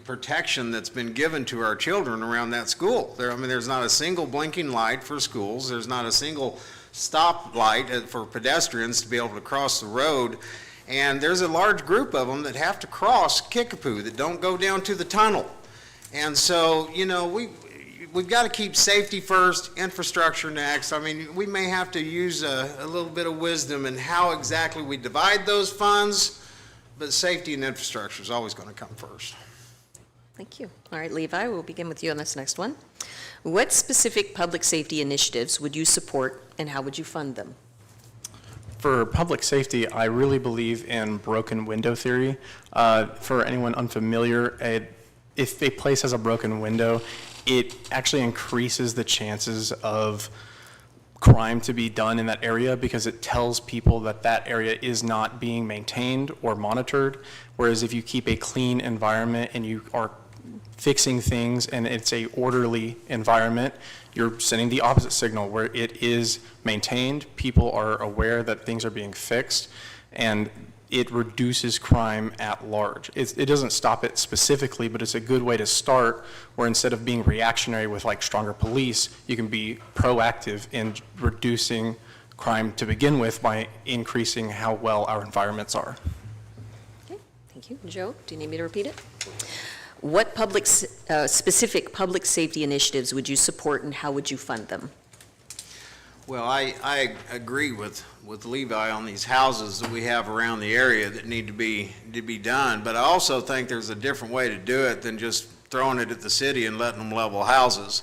protection that's been given to our children around that school. There's not a single blinking light for schools. There's not a single stop light for pedestrians to be able to cross the road. And there's a large group of them that have to cross Kickapoo that don't go down to the tunnel. And so, we've got to keep safety first, infrastructure next. We may have to use a little bit of wisdom in how exactly we divide those funds, but safety and infrastructure is always going to come first. Thank you. All right, Levi, we'll begin with you on this next one. What specific public safety initiatives would you support, and how would you fund them? For public safety, I really believe in broken window theory. For anyone unfamiliar, if a place has a broken window, it actually increases the chances of crime to be done in that area, because it tells people that that area is not being maintained or monitored. Whereas if you keep a clean environment and you are fixing things and it's a orderly environment, you're sending the opposite signal. Where it is maintained, people are aware that things are being fixed, and it reduces crime at large. It doesn't stop it specifically, but it's a good way to start, where instead of being reactionary with like stronger police, you can be proactive in reducing crime to begin with by increasing how well our environments are. Okay, thank you. Joe, do you need me to repeat it? What specific public safety initiatives would you support, and how would you fund them? Well, I agree with Levi on these houses that we have around the area that need to be done, but I also think there's a different way to do it than just throwing it at the city and letting them level houses.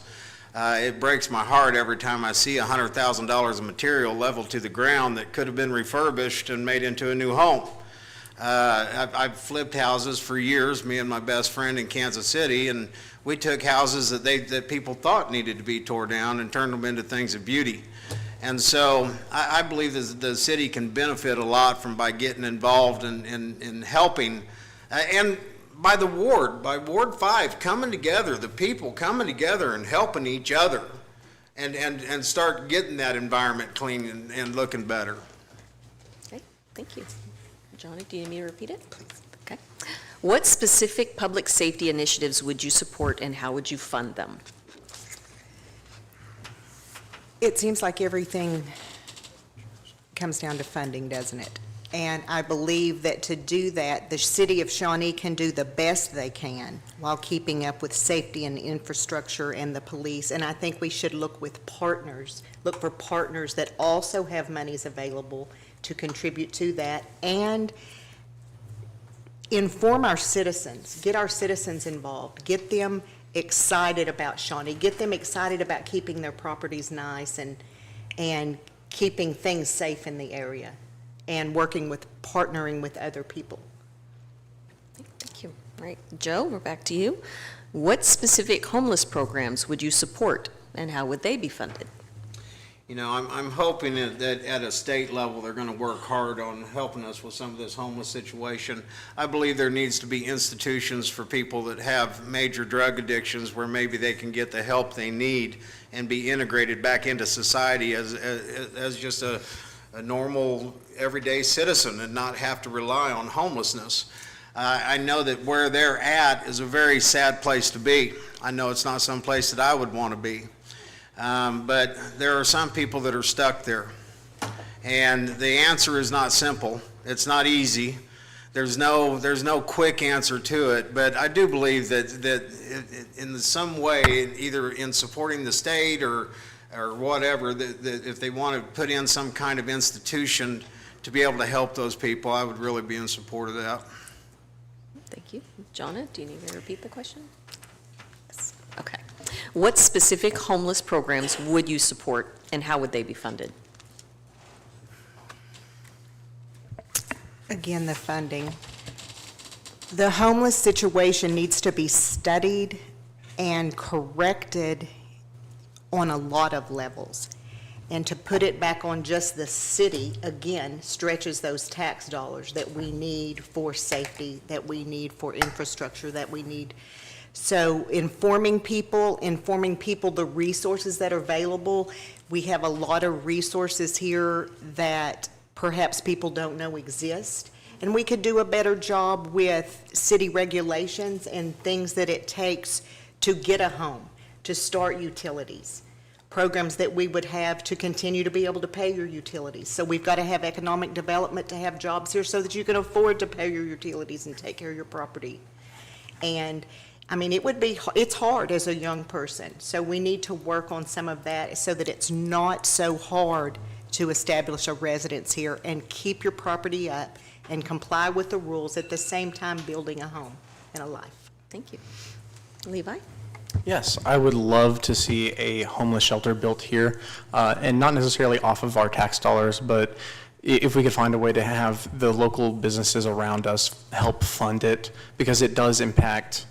It breaks my heart every time I see $100,000 of material leveled to the ground that could have been refurbished and made into a new home. I've flipped houses for years, me and my best friend in Kansas City, and we took houses that people thought needed to be tore down and turned them into things of beauty. And so I believe that the city can benefit a lot by getting involved in helping, and by Ward 5 coming together, the people coming together and helping each other, and start getting that environment clean and looking better. Okay, thank you. Johnny, do you need me to repeat it? Okay. What specific public safety initiatives would you support, and how would you fund them? It seems like everything comes down to funding, doesn't it? And I believe that to do that, the city of Shawnee can do the best they can while keeping up with safety and infrastructure and the police. And I think we should look for partners that also have monies available to contribute to that, and inform our citizens, get our citizens involved, get them excited about Shawnee, get them excited about keeping their properties nice and keeping things safe in the area, and partnering with other people. Thank you. All right, Joe, we're back to you. What specific homeless programs would you support, and how would they be funded? I'm hoping that at a state level, they're going to work hard on helping us with some of this homeless situation. I believe there needs to be institutions for people that have major drug addictions, where maybe they can get the help they need and be integrated back into society as just a normal, everyday citizen, and not have to rely on homelessness. I know that where they're at is a very sad place to be. I know it's not some place that I would want to be. But there are some people that are stuck there, and the answer is not simple. It's not easy. There's no quick answer to it, but I do believe that in some way, either in supporting the state or or whatever, that if they want to put in some kind of institution to be able to help those people, I would really be in support of that. Thank you. Jonna, do you need me to repeat the question? Yes. Okay. What specific homeless programs would you support, and how would they be funded? Again, the funding. The homeless situation needs to be studied and corrected on a lot of levels. And to put it back on just the city, again, stretches those tax dollars that we need for safety, that we need for infrastructure, that we need. So informing people the resources that are available. We have a lot of resources here that perhaps people don't know exist. And we could do a better job with city regulations and things that it takes to get a home, to start utilities, programs that we would have to continue to be able to pay your utilities. So we've got to have economic development to have jobs here so that you can afford to pay your utilities and take care of your property. And I mean, it's hard as a young person. So we need to work on some of that so that it's not so hard to establish a residence here and keep your property up and comply with the rules, at the same time building a home and a life. Thank you. Levi? Yes, I would love to see a homeless shelter built here, and not necessarily off of our tax dollars, but if we could find a way to have the local businesses around us help fund it, because it does impact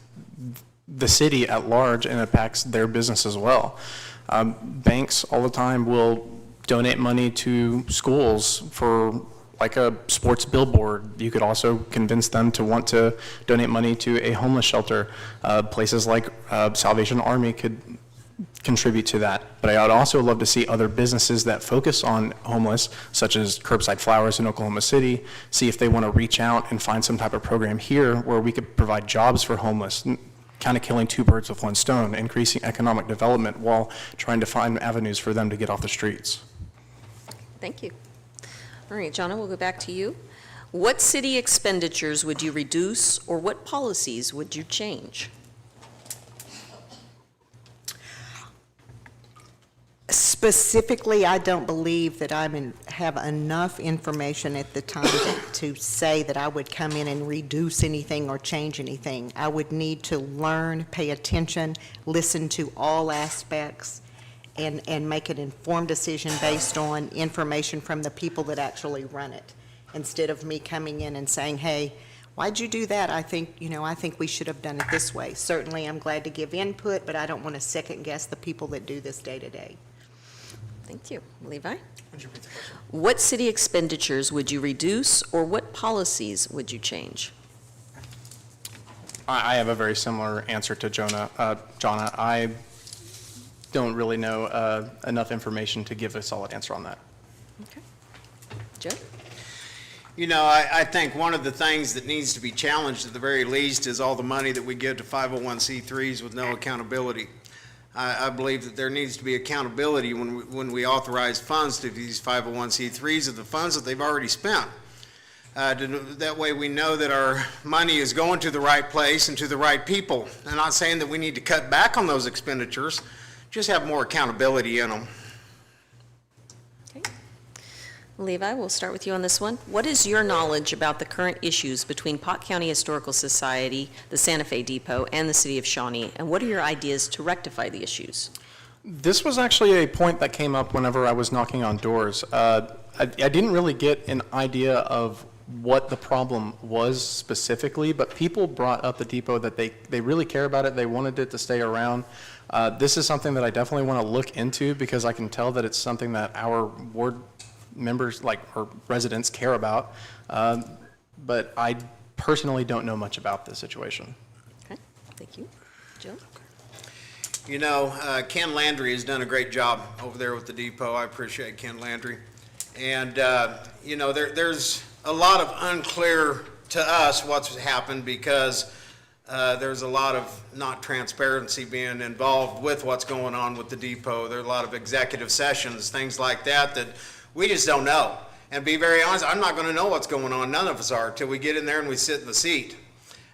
the city at large and impacts their business as well. Banks all the time will donate money to schools for like a sports billboard. You could also convince them to want to donate money to a homeless shelter. Places like Salvation Army could contribute to that. But I would also love to see other businesses that focus on homeless, such as Curbside Flowers in Oklahoma City, see if they want to reach out and find some type of program here where we could provide jobs for homeless, kind of killing two birds with one stone, increasing economic development while trying to find avenues for them to get off the streets. Thank you. All right, Jonna, we'll go back to you. What city expenditures would you reduce, or what policies would you change? Specifically, I don't believe that have enough information at the time to say that I would come in and reduce anything or change anything. I would need to learn, pay attention, listen to all aspects, and make an informed decision based on information from the people that actually run it, instead of me coming in and saying, hey, why'd you do that? I think we should have done it this way. Certainly, I'm glad to give input, but I don't want to second guess the people that do this day to day. Thank you. Levi? What city expenditures would you reduce, or what policies would you change? I have a very similar answer to Jonna. I don't really know enough information to give a solid answer on that. Okay. Joe? You know, I think one of the things that needs to be challenged at the very least is all the money that we give to 501c3s with no accountability. I believe that there needs to be accountability when we authorize funds to these 501c3s of the funds that they've already spent. That way we know that our money is going to the right place and to the right people. I'm not saying that we need to cut back on those expenditures, just have more accountability in them. Okay. Levi, we'll start with you on this one. What is your knowledge about the current issues between Pot County Historical Society, the Santa Fe Depot, and the City of Shawnee, and what are your ideas to rectify the issues? This was actually a point that came up whenever I was knocking on doors. I didn't really get an idea of what the problem was specifically, but people brought up the depot that they really care about it. They wanted it to stay around. This is something that I definitely want to look into, because I can tell that it's something that our ward members, or residents, care about. But I personally don't know much about this situation. Okay, thank you. Joe? You know, Ken Landry has done a great job over there with the depot. I appreciate Ken Landry. And, you know, there's a lot of unclear to us what's happened, because there's a lot of not transparency being involved with what's going on with the depot. There are a lot of executive sessions, things like that we just don't know. And be very honest, I'm not going to know what's going on. None of us are till we get in there and we sit in the seat.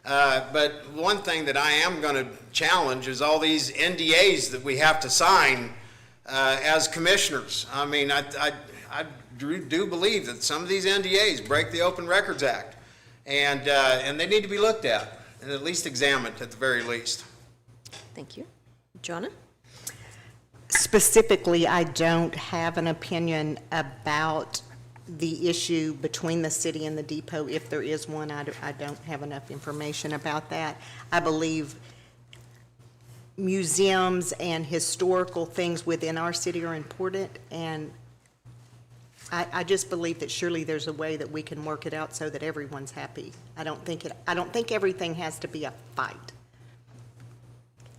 But one thing that I am going to challenge is all these NDAs that we have to sign as commissioners. I mean, I do believe that some of these NDAs break the Open Records Act, and they need to be looked at and at least examined at the very least. Thank you. Joanna? Specifically, I don't have an opinion about the issue between the city and the depot. If there is one, I don't have enough information about that. I believe museums and historical things within our city are important, and I just believe that surely there's a way that we can work it out so that everyone's happy. I don't think everything has to be a fight.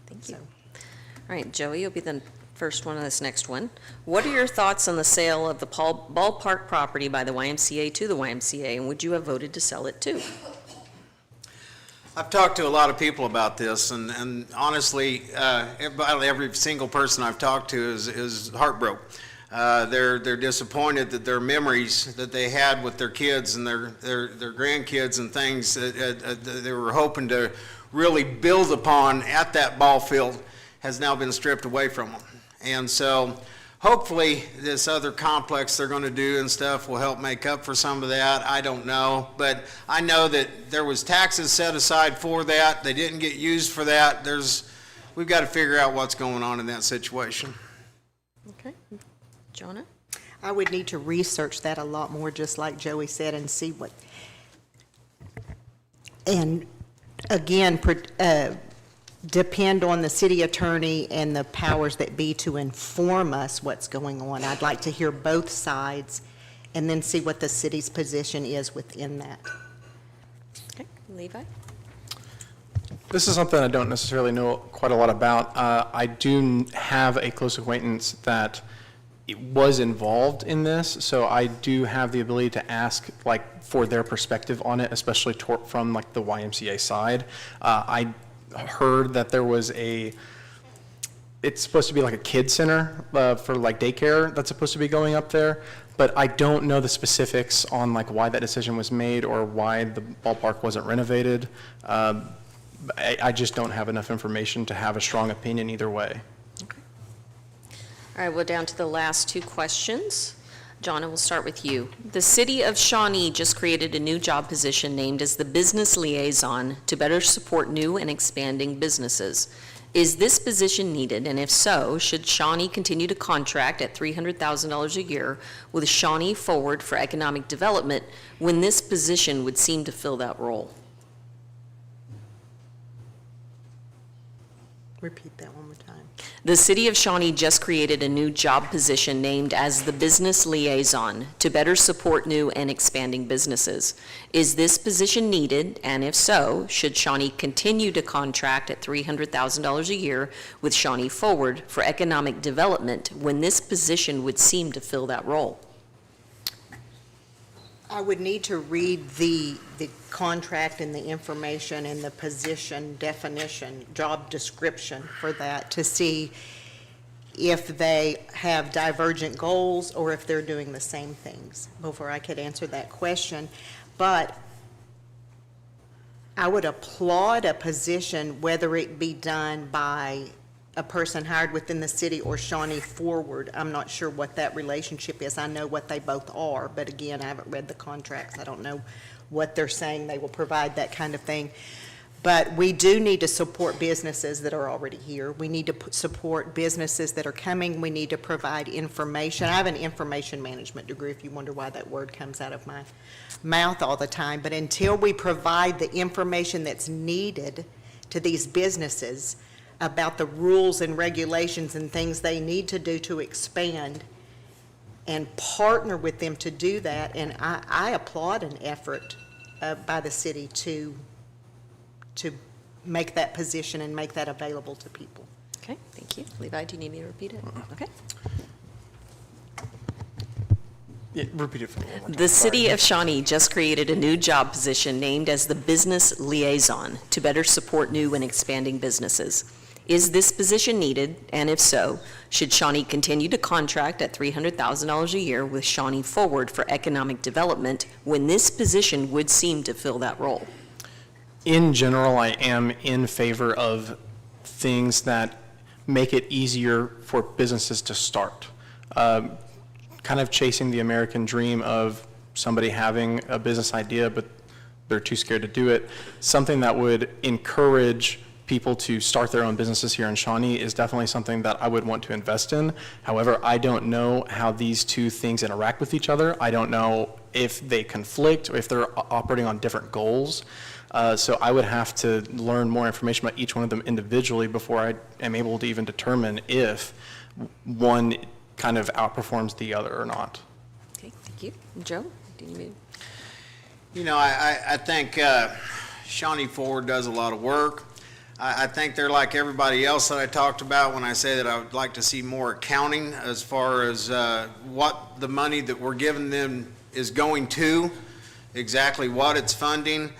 Thank you. So. All right, Joey, you'll be the first one on this next one. What are your thoughts on the sale of the ballpark property by the YMCA to the YMCA, and would you have voted to sell it too? I've talked to a lot of people about this, and honestly, every single person I've talked to is heartbroken. They're disappointed that their memories that they had with their kids and their grandkids and things that they were hoping to really build upon at that ball field has now been stripped away from them. And so hopefully this other complex they're going to do and stuff will help make up for some of that. I don't know, but I know that there was taxes set aside for that. They didn't get used for that. We've got to figure out what's going on in that situation. Okay. Joanna? I would need to research that a lot more, just like Joey said, and see what, and again, depend on the city attorney and the powers that be to inform us what's going on. I'd like to hear both sides and then see what the city's position is within that. Okay. Levi? This is something I don't necessarily know quite a lot about. I do have a close acquaintance that was involved in this, so I do have the ability to ask, like, for their perspective on it, especially from like the YMCA side. I heard that there was it's supposed to be like a kid center for like daycare that's supposed to be going up there, but I don't know the specifics on like why that decision was made or why the ballpark wasn't renovated. I just don't have enough information to have a strong opinion either way. Okay. All right, we're down to the last two questions. Jonna, we'll start with you. The city of Shawnee just created a new job position named as the Business Liaison to better support new and expanding businesses. Is this position needed, and if so, should Shawnee continue to contract at $300,000 a year with Shawnee Forward for Economic Development when this position would seem to fill that role? Repeat that one more time. The city of Shawnee just created a new job position named as the Business Liaison to better support new and expanding businesses. Is this position needed, and if so, should Shawnee continue to contract at $300,000 a year with Shawnee Forward for Economic Development when this position would seem to fill that role? I would need to read the contract and the information and the position definition, job description for that to see if they have divergent goals or if they're doing the same things before I could answer that question. But I would applaud a position, whether it be done by a person hired within the city or Shawnee Forward. I'm not sure what that relationship is. I know what they both are, but again, I haven't read the contracts. I don't know what they're saying they will provide, that kind of thing. But we do need to support businesses that are already here. We need to support businesses that are coming. We need to provide information. I have an information management degree, if you wonder why that word comes out of my mouth all the time. But until we provide the information that's needed to these businesses about the rules and regulations and things they need to do to expand and partner with them to do that. And I applaud an effort by the city to make that position and make that available to people. Okay, thank you. Levi, do you need me to repeat it? Okay. Yeah, repeat it for me one more time. The city of Shawnee just created a new job position named as the Business Liaison to better support new and expanding businesses. Is this position needed, and if so, should Shawnee continue to contract at $300,000 a year with Shawnee Forward for Economic Development when this position would seem to fill that role? In general, I am in favor of things that make it easier for businesses to start. Kind of chasing the American dream of somebody having a business idea, but they're too scared to do it. Something that would encourage people to start their own businesses here in Shawnee is definitely something that I would want to invest in. However, I don't know how these two things interact with each other. I don't know if they conflict or if they're operating on different goals. So I would have to learn more information about each one of them individually before I am able to even determine if one kind of outperforms the other or not. Okay, thank you. Joe, do you need? You know, I think Shawnee Forward does a lot of work. I think they're like everybody else that I talked about when I say that I would like to see more accounting as far as what the money that we're giving them is going to, exactly what it's funding,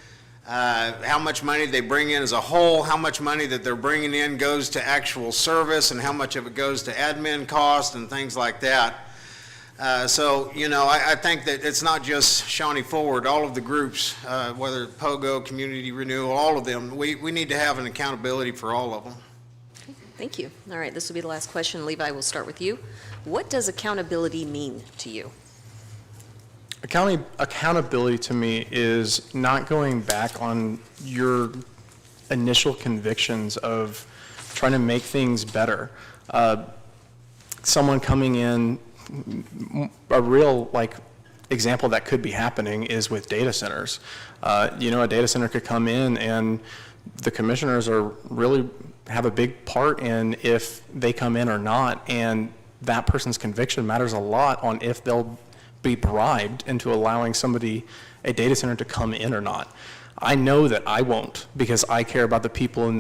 how much money they bring in as a whole, how much money that they're bringing in goes to actual service, and how much of it goes to admin cost and things like that. So, you know, I think that it's not just Shawnee Forward, all of the groups, whether POGO, Community Renewal, all of them, we need to have an accountability for all of them. Okay, thank you. All right, this will be the last question. Levi, we'll start with you. What does accountability mean to you? Accountability to me is not going back on your initial convictions of trying to make things better. Someone coming in, a real example that could be happening is with data centers. You know, a data center could come in and the commissioners are really have a big part in if they come in or not, and that person's conviction matters a lot on if they'll be bribed into allowing a data center to come in or not. I know that I won't, because I care about the people in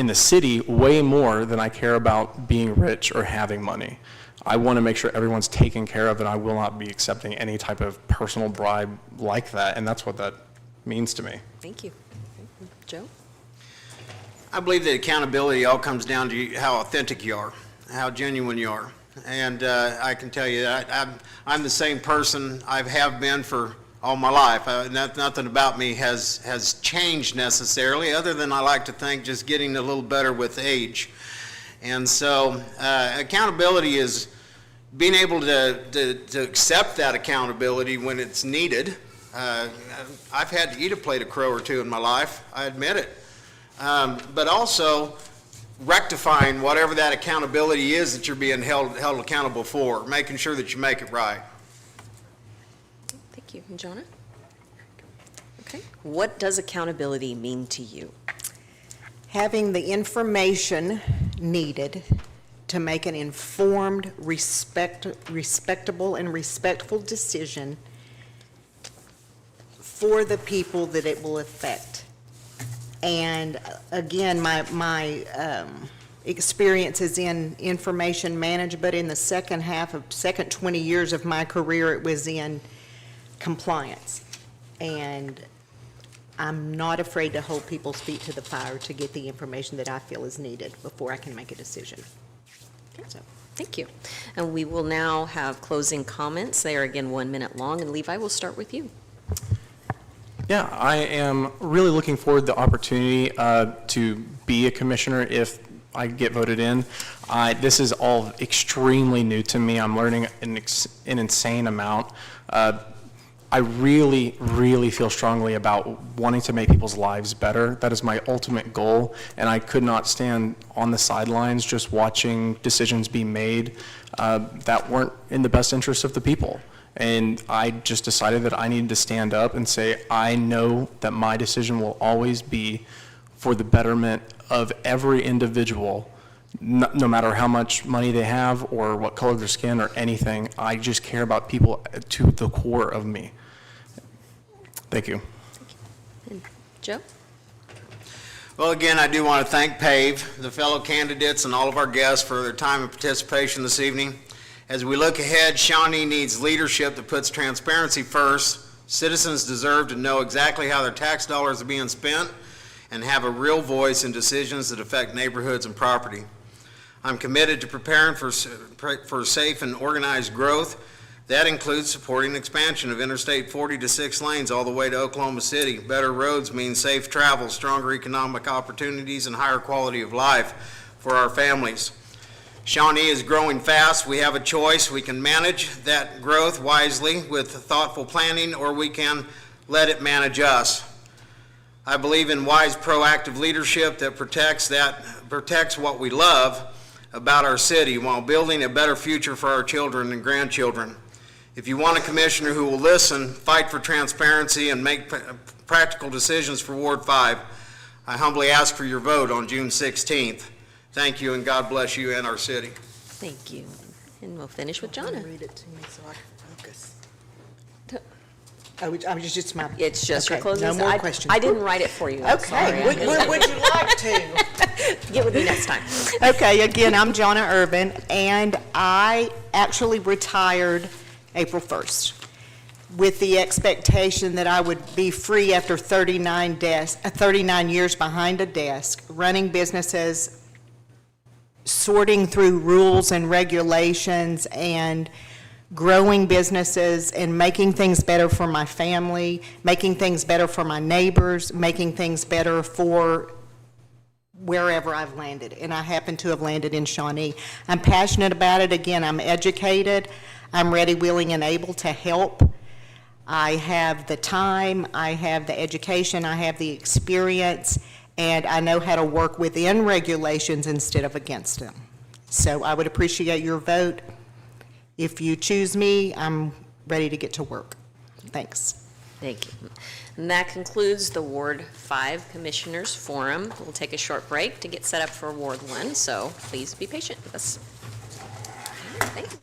the city way more than I care about being rich or having money. I want to make sure everyone's taken care of, and I will not be accepting any type of personal bribe like that, and that's what that means to me. Thank you. Okay. Joe? I believe that accountability all comes down to how authentic you are, how genuine you are. And I can tell you that I'm the same person I have been for all my life. Nothing about me has changed necessarily, other than I like to think just getting a little better with age. And so accountability is being able to accept that accountability when it's needed. I've had to eat a plate of crow or two in my life, I admit it. But also rectifying whatever that accountability is that you're being held accountable for, making sure that you make it right. Thank you. And Jonna? Okay. What does accountability mean to you? Having the information needed to make an informed, respectable, and respectful decision for the people that it will affect. And again, my experience is in information management, but in the second 20 years of my career, it was in compliance. And I'm not afraid to hold people's feet to the fire to get the information that I feel is needed before I can make a decision. So, Thank you. And we will now have closing comments. They are again 1 minute long. And Levi, we'll start with you. Yeah, I am really looking forward to the opportunity to be a commissioner if I get voted in. This is all extremely new to me. I'm learning an insane amount. I really, really feel strongly about wanting to make people's lives better. That is my ultimate goal, and I could not stand on the sidelines just watching decisions be made that weren't in the best interest of the people. And I just decided that I needed to stand up and say, I know that my decision will always be for the betterment of every individual, no matter how much money they have or what color their skin or anything. I just care about people to the core of me. Thank you. And Joe? Well, again, I do want to thank PAVE, the fellow candidates, and all of our guests for their time and participation this evening. As we look ahead, Shawnee needs leadership that puts transparency first. Citizens deserve to know exactly how their tax dollars are being spent and have a real voice in decisions that affect neighborhoods and property. I'm committed to preparing for safe and organized growth. That includes supporting expansion of Interstate 40 to 6 lanes all the way to Oklahoma City. Better roads mean safe travel, stronger economic opportunities, and higher quality of life. for our families. Shawnee is growing fast. We have a choice. We can manage that growth wisely with thoughtful planning, or we can let it manage us. I believe in wise, proactive leadership that protects what we love about our city while building a better future for our children and grandchildren. If you want a commissioner who will listen, fight for transparency, and make practical decisions for Ward 5, I humbly ask for your vote on June 16th. Thank you, and God bless you and our city. Thank you. And we'll finish with Jonna. Read it to me so I can focus. Oh, I was just my. It's just your Okay, closing. no more questions. I didn't write it for you. I'm sorry. Okay, would you like to? Get with me next time. Okay, again, I'm Jonna Irvin, and I actually retired April 1st with the expectation that I would be free after 39 years behind a desk, running businesses, sorting through rules and regulations, and growing businesses and making things better for my family, making things better for my neighbors, making things better for wherever I've landed, and I happen to have landed in Shawnee. I'm passionate about it. Again, I'm educated. I'm ready, willing, and able to help. I have the time, I have the education, I have the experience, and I know how to work within regulations instead of against them. So I would appreciate your vote. If you choose me, I'm ready to get to work. Thanks. Thank you. And that concludes the Ward 5 Commissioners Forum. We'll take a short break to get set up for Ward 1, so please be patient with us. Thank you.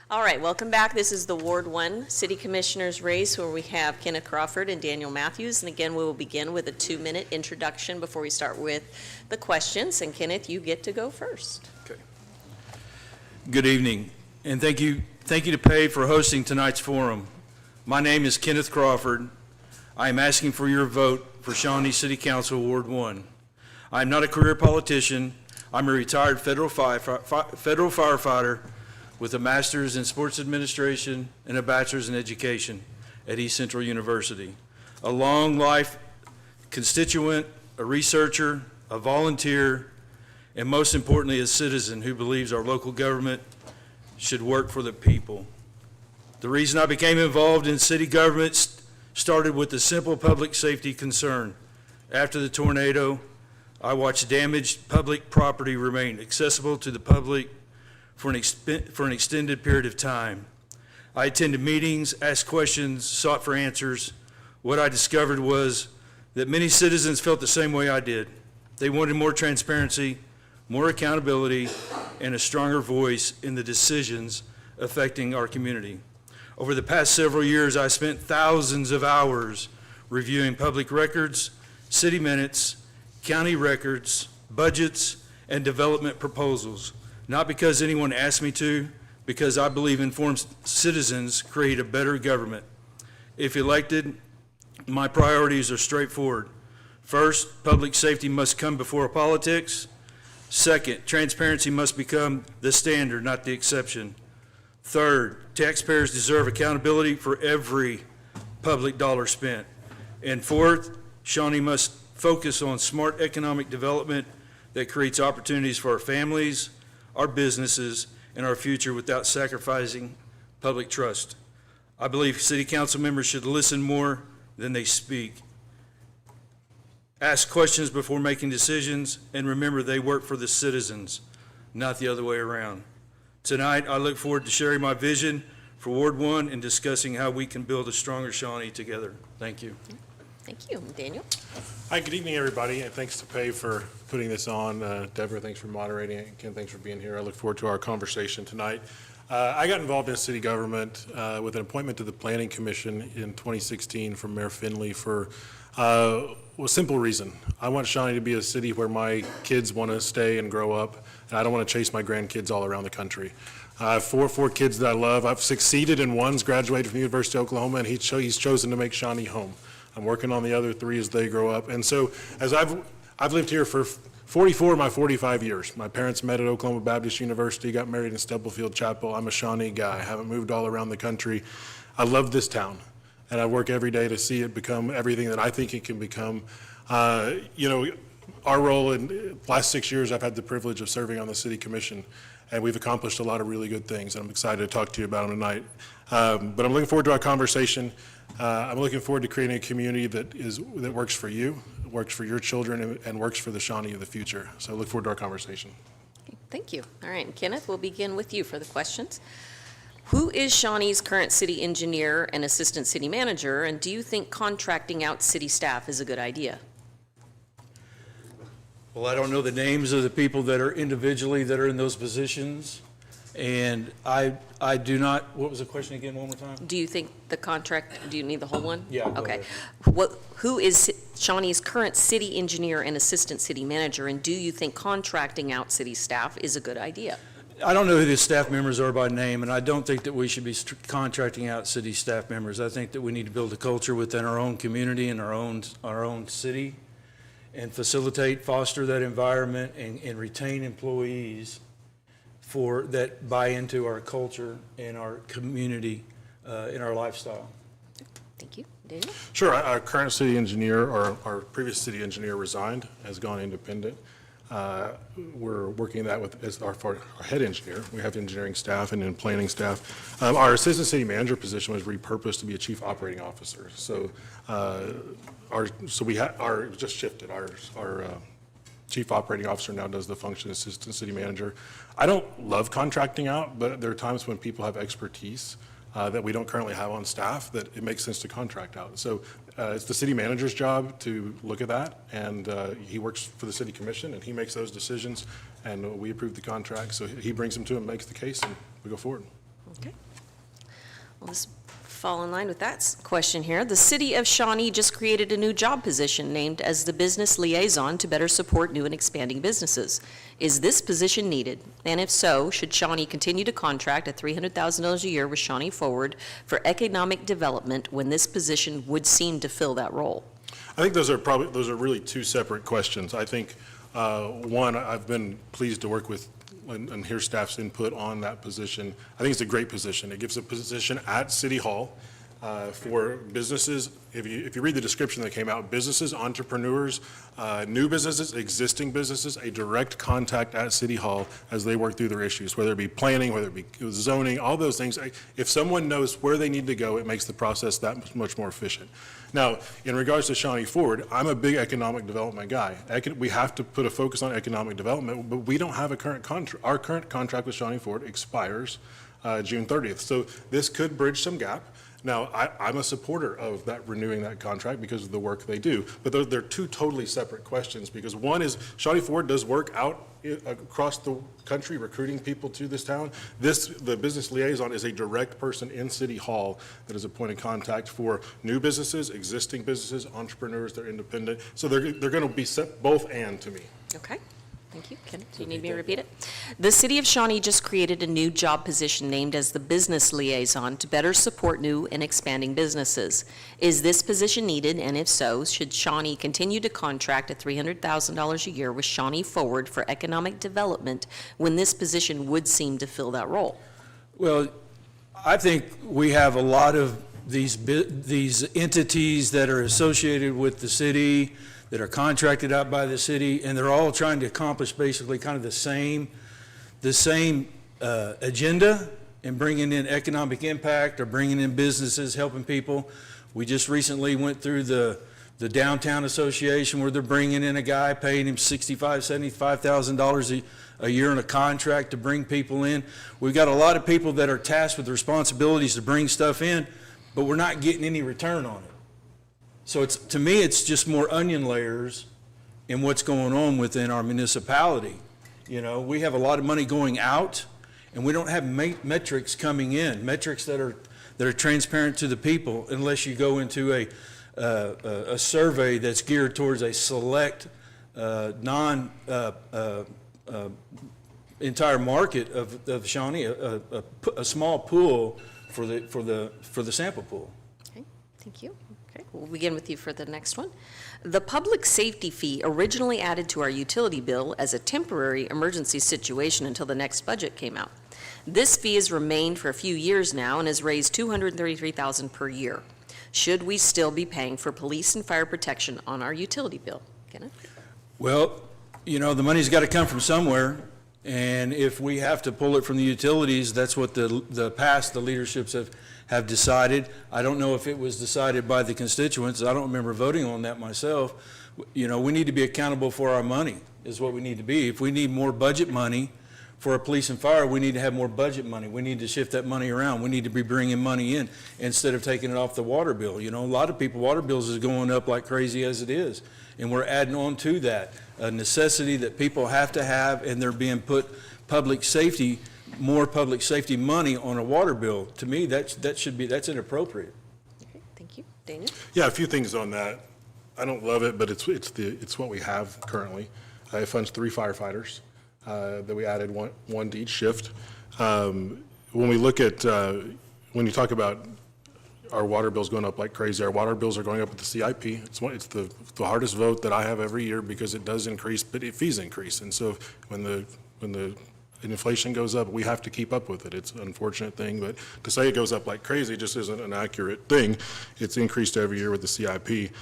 All right, welcome back. This is the Ward 1 City Commissioners race where we have Kenneth Crawford and Daniel Matthews. And again, we will begin with a 2-minute introduction before we start with the questions. And Kenneth, you get to go first. Okay. Good evening, and thank you to PAVE for hosting tonight's forum. My name is Kenneth Crawford. I am asking for your vote for Shawnee City Council Ward 1. I am not a career politician. I'm a retired federal firefighter with a master's in sports administration and a bachelor's in education at East Central University. A long life constituent, a researcher, a volunteer, and most importantly, a citizen who believes our local government should work for the people. The reason I became involved in city government started with a simple public safety concern. After the tornado, I watched damaged public property remain accessible to the public for an extended period of time. I attended meetings, asked questions, sought for answers. What I discovered was that many citizens felt the same way I did. They wanted more transparency, more accountability, and a stronger voice in the decisions affecting our community. Over the past several years, I spent thousands of hours reviewing public records, city minutes, county records, budgets, and development proposals. Not because anyone asked me to, because I believe informed citizens create a better government. If elected, my priorities are straightforward. First, public safety must come before politics. Second, transparency must become the standard, not the exception. Third, taxpayers deserve accountability for every public dollar spent. And fourth, Shawnee must focus on smart economic development that creates opportunities for our families, our businesses, and our future without sacrificing public trust. I believe city council members should listen more than they speak. Ask questions before making decisions, and remember they work for the citizens, not the other way around. Tonight, I look forward to sharing my vision for Ward 1 and discussing how we can build a stronger Shawnee together. Thank you. Thank you. Daniel? Hi, good evening, everybody, and thanks to PAVE for putting this on. Deborah, thanks for moderating it. Ken, thanks for being here. I look forward to our conversation tonight. I got involved in city government with an appointment to the Planning Commission in 2016 from Mayor Finley for a simple reason. I want Shawnee to be a city where my kids want to stay and grow up, and I don't want to chase my grandkids all around the country. I have four kids that I love. I've succeeded in one's graduated from the University of Oklahoma, and he's chosen to make Shawnee home. I'm working on the other 3 as they grow up. And so as I've lived here for 44 of my 45 years. My parents met at Oklahoma Baptist University, got married in Stubblefield Chapel. I'm a Shawnee guy. I haven't moved all around the country. I love this town, and I work every day to see it become everything that I think it can become. Our role in the last 6 years, I've had the privilege of serving on the city commission, and we've accomplished a lot of really good things, and I'm excited to talk to you about them tonight. But I'm looking forward to our conversation. I'm looking forward to creating a community that works for you, works for your children, and works for the Shawnee of the future. So I look forward to our conversation. Thank you. All right, and Kenneth, we'll begin with you for the questions. Who is Shawnee's current city engineer and assistant city manager, and do you think contracting out city staff is a good idea? Well, I don't know the names of the people that are individually that are in those positions, and I do not, what was the question again, one more time? Do you think the contract, do you need the whole one? Yeah, go Okay. ahead. Who is Shawnee's current city engineer and assistant city manager, and do you think contracting out city staff is a good idea? I don't know who the staff members are by name, and I don't think that we should be contracting out city staff members. I think that we need to build a culture within our own community and our own city and foster that environment and retain employees that buy into our culture and our community, in our lifestyle. Thank you. Daniel? Sure. Our current city engineer, or our previous city engineer resigned, has gone independent. We're working that as our head engineer. We have engineering staff and then planning staff. Our assistant city manager position was repurposed to be a chief operating officer. So just shifted. Our chief operating officer now does the function of assistant city manager. I don't love contracting out, but there are times when people have expertise that we don't currently have on staff that it makes sense to contract out. So it's the city manager's job to look at that, and he works for the city commission, and he makes those decisions, and we approve the contract. So he brings them to him, makes the case, and we go forward. Okay. Well, this fall in line with that question here. The city of Shawnee just created a new job position named as the business liaison to better support new and expanding businesses. Is this position needed? And if so, should Shawnee continue to contract at $300,000 a year with Shawnee Forward for economic development when this position would seem to fill that role? I think those are really two separate questions. I think, one, I've been pleased to work with and hear staff's input on that position. I think it's a great position. It gives a position at City Hall for businesses. If you read the description that came out, businesses, entrepreneurs, new businesses, existing businesses, a direct contact at City Hall as they work through their issues, whether it be planning, whether it be zoning, all those things. If someone knows where they need to go, it makes the process that much more efficient. Now, in regards to Shawnee Forward, I'm a big economic development guy. We have to put a focus on economic development, but we don't have a current contract. Our current contract with Shawnee Forward expires June 30th. So this could bridge some gap. Now, I'm a supporter of that, renewing that contract because of the work they do. But they're two totally separate questions, because one is Shawnee Forward does work out across the country recruiting people to this town. The business liaison is a direct person in City Hall that is a point of contact for new businesses, existing businesses, entrepreneurs, they're independent. So they're going to be both and to me. Okay. Thank you. Ken, do you need me to repeat it? The city of Shawnee just created a new job position named as the business liaison to better support new and expanding businesses. Is this position needed, and if so, should Shawnee continue to contract at $300,000 a year with Shawnee Forward for economic development when this position would seem to fill that role? Well, I think we have a lot of these entities that are associated with the city, that are contracted out by the city, and they're all trying to accomplish basically kind of the same agenda and bringing in economic impact or bringing in businesses, helping people. We just recently went through the Downtown Association where they're bringing in a guy, paying him $65,000, $75,000 a year on a contract to bring people in. We've got a lot of people that are tasked with the responsibilities to bring stuff in, but we're not getting any return on it. So to me, it's just more onion layers in what's going on within our municipality. You know, we have a lot of money going out, and we don't have metrics coming in, metrics that are transparent to the people, unless you go into a survey that's geared towards a select entire market of Shawnee, a small pool for the sample pool. Okay, thank you. Okay, we'll begin with you for the next one. The public safety fee originally added to our utility bill as a temporary emergency situation until the next budget came out. This fee has remained for a few years now and has raised $233,000 per year. Should we still be paying for police and fire protection on our utility bill? Kenneth? Well, you know, the money's got to come from somewhere, and if we have to pull it from the utilities, that's what the leaderships have decided. I don't know if it was decided by the constituents. I don't remember voting on that myself. You know, we need to be accountable for our money, is what we need to be. If we need more budget money for our police and fire, we need to have more budget money. We need to shift that money around. We need to be bringing money in instead of taking it off the water bill. You know, a lot of people, water bills is going up like crazy as it is, and we're adding on to that, a necessity that people have to have, and they're being put more public safety money on a water bill. To me, that's inappropriate. Okay, thank you. Daniel? Yeah, a few things on that. I don't love it, but it's what we have currently. It funds 3 firefighters that we added one to each shift. When we look at when you talk about our water bills going up like crazy, our water bills are going up with the CIP. It's the hardest vote that I have every year because it does increase, but fees increase, and so when the inflation goes up, we have to keep up with it. It's an unfortunate thing, but to say it goes up like crazy just isn't an accurate thing. It's increased every year with the CIP.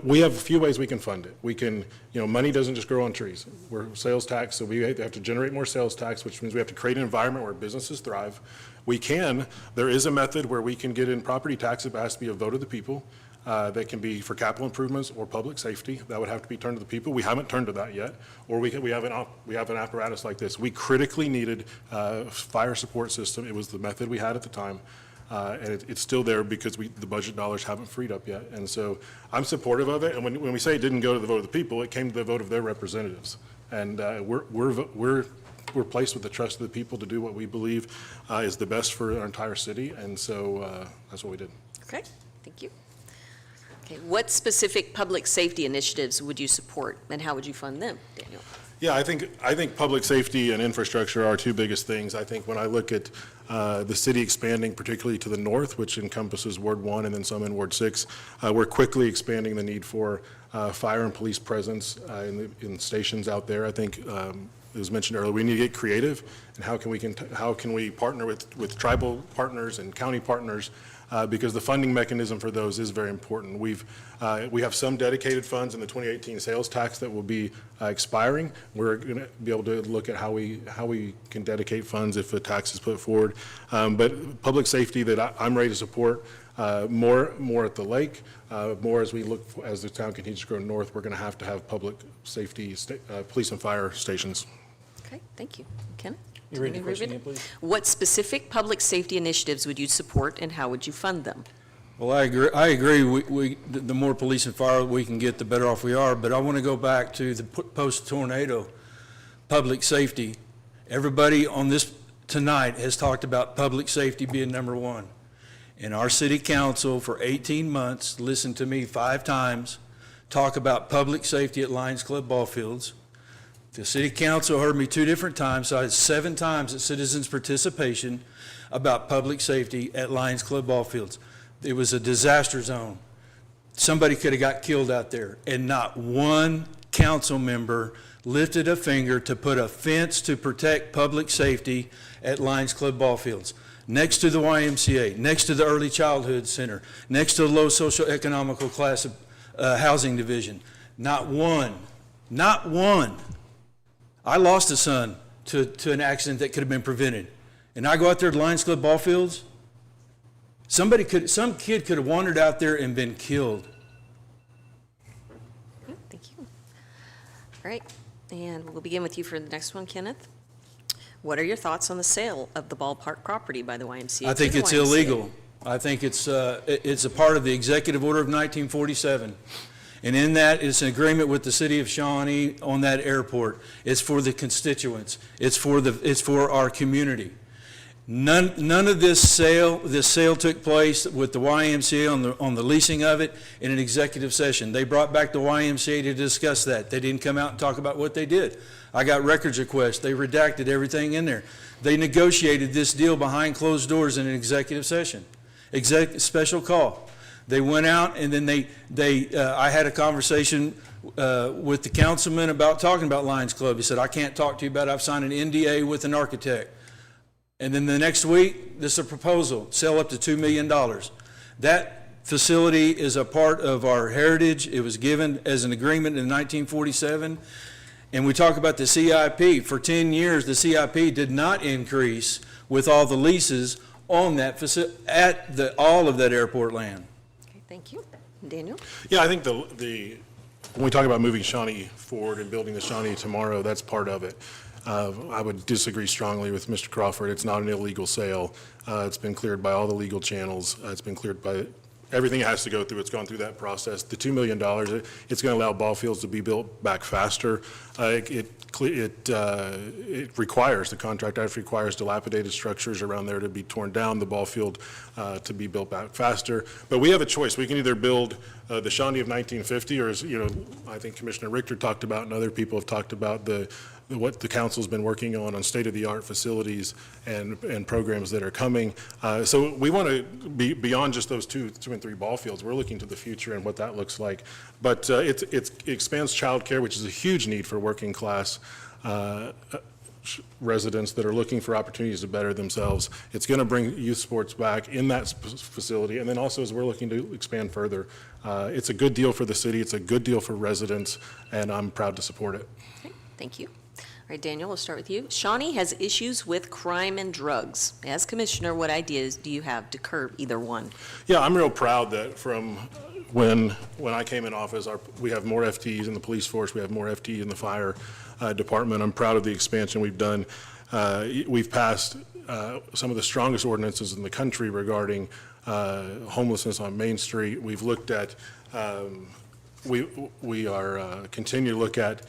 We have a few ways we can fund it. We can, money doesn't just grow on trees. We're sales tax, so we have to generate more sales tax, which means we have to create an environment where businesses thrive. There is a method where we can get in property tax. It has to be a vote of the people. That can be for capital improvements or public safety. That would have to be turned to the people. We haven't turned to that yet. Or we have an apparatus like this. We critically needed a fire support system. It was the method we had at the time. And it's still there because the budget dollars haven't freed up yet. And so I'm supportive of it. And when we say it didn't go to the vote of the people, it came to the vote of their representatives. And we're we're placed with the trust of the people to do what we believe is the best for our entire city, and so that's what we did. Okay, thank you. Okay, what specific public safety initiatives would you support, and how would you fund them, Daniel? Yeah, I think public safety and infrastructure are our two biggest things. I think when I look at the city expanding, particularly to the north, which encompasses Ward 1 and then some in Ward 6, we're quickly expanding the need for fire and police presence in stations out there. I think it was mentioned earlier, we need to get creative, and how can we partner with tribal partners and county partners, because the funding mechanism for those is very important. We have some dedicated funds in the 2018 sales tax that will be expiring. We're going to be able to look at how we can dedicate funds if a tax is put forward. But public safety that I'm ready to support, more at the lake, more as we look, as the town continues to grow north, we're going to have public safety, police and fire stations. Okay, thank you. Ken? You read the question again, please? What specific public safety initiatives would you support, and how would you fund them? Well, I agree. The more police and fire we can get, the better off we are. But I want to go back to the post-tornado public safety. Everybody on this tonight has talked about public safety being number one. And our city council for 18 months listened to me 5 times talk about public safety at Lions Club ball fields. The city council heard me 2 different times, so I had 7 times at citizens' participation about public safety at Lions Club ball fields. It was a disaster zone. Somebody could have got killed out there, and not one council member lifted a finger to put a fence to protect public safety at Lions Club ball fields. Next to the YMCA, next to the Early Childhood Center, next to the low socioeconomical class housing division. Not one. I lost a son to an accident that could have been prevented. And I go out there to Lions Club ball fields. Some kid could have wandered out there and been killed. Okay, thank you. All right, and we'll begin with you for the next one, Kenneth. What are your thoughts on the sale of the ballpark property by the YMCA? I think to the it's YMCA? illegal. I think it's a part of the executive order of 1947. And in that, it's an agreement with the city of Shawnee on that airport. It's for the constituents. It's for our community. None of this sale took place with the YMCA on the leasing of it in an executive session. They brought back the YMCA to discuss that. They didn't come out and talk about what they did. I got records requests. They redacted everything in there. They negotiated this deal behind closed doors in an executive session, special call. They went out, and then I had a conversation with the councilman about talking about Lions Club. He said, I can't talk to you about it. I've signed an NDA with an architect. And then the next week, this is a proposal, sell up to $2 million. That facility is a part of our heritage. It was given as an agreement in 1947. And we talk about the CIP. For 10 years, the CIP did not increase with all the leases on that facility, all of that airport land. Okay, thank you. Daniel? Yeah, I think when we talk about moving Shawnee forward and building the Shawnee tomorrow, that's part of it. I would disagree strongly with Mr. Crawford. It's not an illegal sale. It's been cleared by all the legal channels. It's been cleared by everything it has to go through. It's gone through that process. The $2 million, it's going to allow ball fields to be built back faster. It requires, the Contract Act requires dilapidated structures around there to be torn down, the ball field to be built back faster. But we have a choice. We can either build the Shawnee of 1950, or as I think Commissioner Richter talked about and other people have talked about, what the council's been working on state-of-the-art facilities and programs that are coming. So we want to be beyond just those two and three ball fields. We're looking to the future and what that looks like. But it expands childcare, which is a huge need for working class residents that are looking for opportunities to better themselves. It's going to bring youth sports back in that facility. And then also, as we're looking to expand further, it's a good deal for the city. It's a good deal for residents, and I'm proud to support it. Okay, thank you. All right, Daniel, we'll start with you. Shawnee has issues with crime and drugs. As commissioner, what ideas do you have to curb either one? Yeah, I'm real proud that from when I came in office, we have more FTEs in the police force, we have more FTE in the fire department. I'm proud of the expansion we've done. We've passed some of the strongest ordinances in the country regarding homelessness on Main Street. We've looked at, we are continue to look at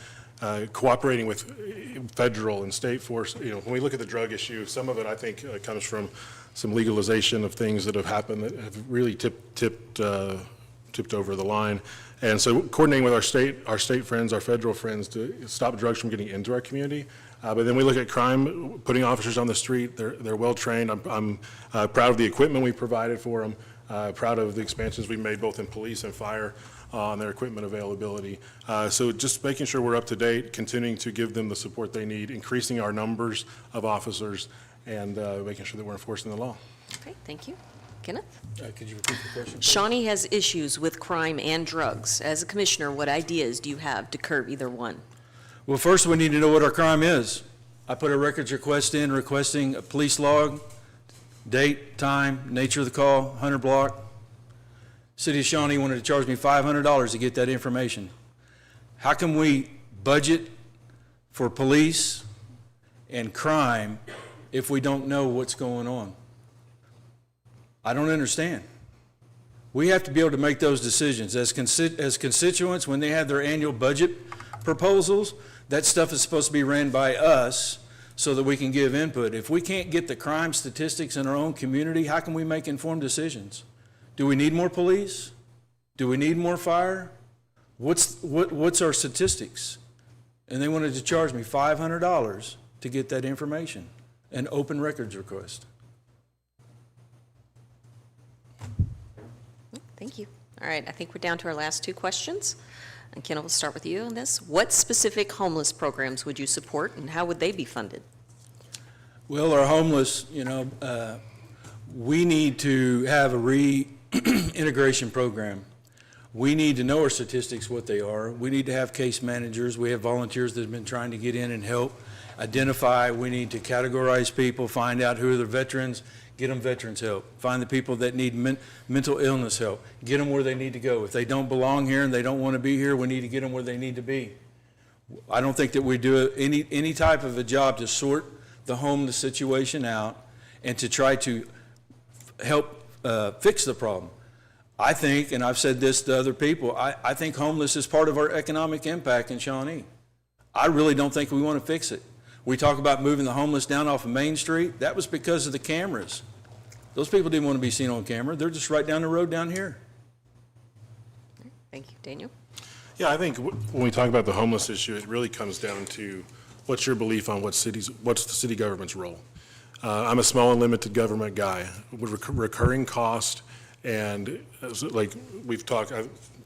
cooperating with federal and state force. You know, when we look at the drug issue, some of it, I think, comes from some legalization of things that have happened that have really tipped over the line. And so coordinating with our state friends, our federal friends to stop drugs from getting into our community. But then we look at crime, putting officers on the street. They're well trained. I'm proud of the equipment we provided for them. Proud of the expansions we made both in police and fire on their equipment availability. So just making sure we're up to date, continuing to give them the support they need, increasing our numbers of officers, and making sure that we're enforcing the law. Okay, thank you. Kenneth? Could you repeat the question, please? Shawnee has issues with crime and drugs. As a commissioner, what ideas do you have to curb either one? Well, first, we need to know what our crime is. I put a records request in requesting a police log, date, time, nature of the call, 100 block. City of Shawnee wanted to charge me $500 to get that information. How can we budget for police and crime if we don't know what's going on? I don't understand. We have to be able to make those decisions. As constituents, when they have their annual budget proposals, that stuff is supposed to be ran by us so that we can give input. If we can't get the crime statistics in our own community, how can we make informed decisions? Do we need more police? Do we need more fire? What's our statistics? And they wanted to charge me $500 to get that information, an open records request. Thank you. All right, I think we're down to our last two questions. And Ken, we'll start with you on this. What specific homeless programs would you support, and how would they be funded? Well, our homeless, we need to have a reintegration program. We need to know our statistics, what they are. We need to have case managers. We have volunteers that have been trying to get in and help identify. We need to categorize people, find out who are the veterans, get them veterans help. Find the people that need mental illness help, get them where they need to go. If they don't belong here and they don't want to be here, we need to get them where they need to be. I don't think that we do any type of a job to sort the homeless situation out and to try to help fix the problem. I think, and I've said this to other people, I think homeless is part of our economic impact in Shawnee. I really don't think we want to fix it. We talk about moving the homeless down off of Main Street. That was because of the cameras. Those people didn't want to be seen on camera. They're just right down the road down here. Thank you. Daniel? Yeah, I think when we talk about the homeless issue, it really comes down to what's your belief on what's the city government's role. I'm a small and limited government guy with recurring cost, and like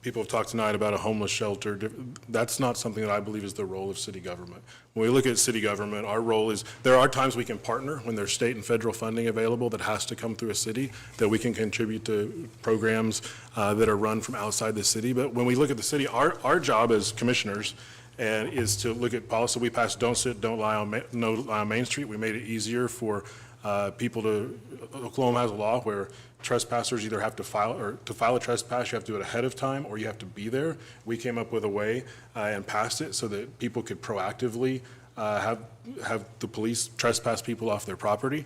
people have talked tonight about a homeless shelter. That's not something that I believe is the role of city government. When we look at city government, our role is, there are times we can partner when there's state and federal funding available that has to come through a city, that we can contribute to programs that are run from outside the city. But when we look at the city, our job as commissioners is to look at policy. We passed Don't Sit, Don't Lie on Main Street. We made it easier for people to, Oklahoma has a law where trespassers either have to file a trespass, you have to do it ahead of time, or you have to be there. We came up with a way and passed it so that people could proactively have the police trespass people off their property.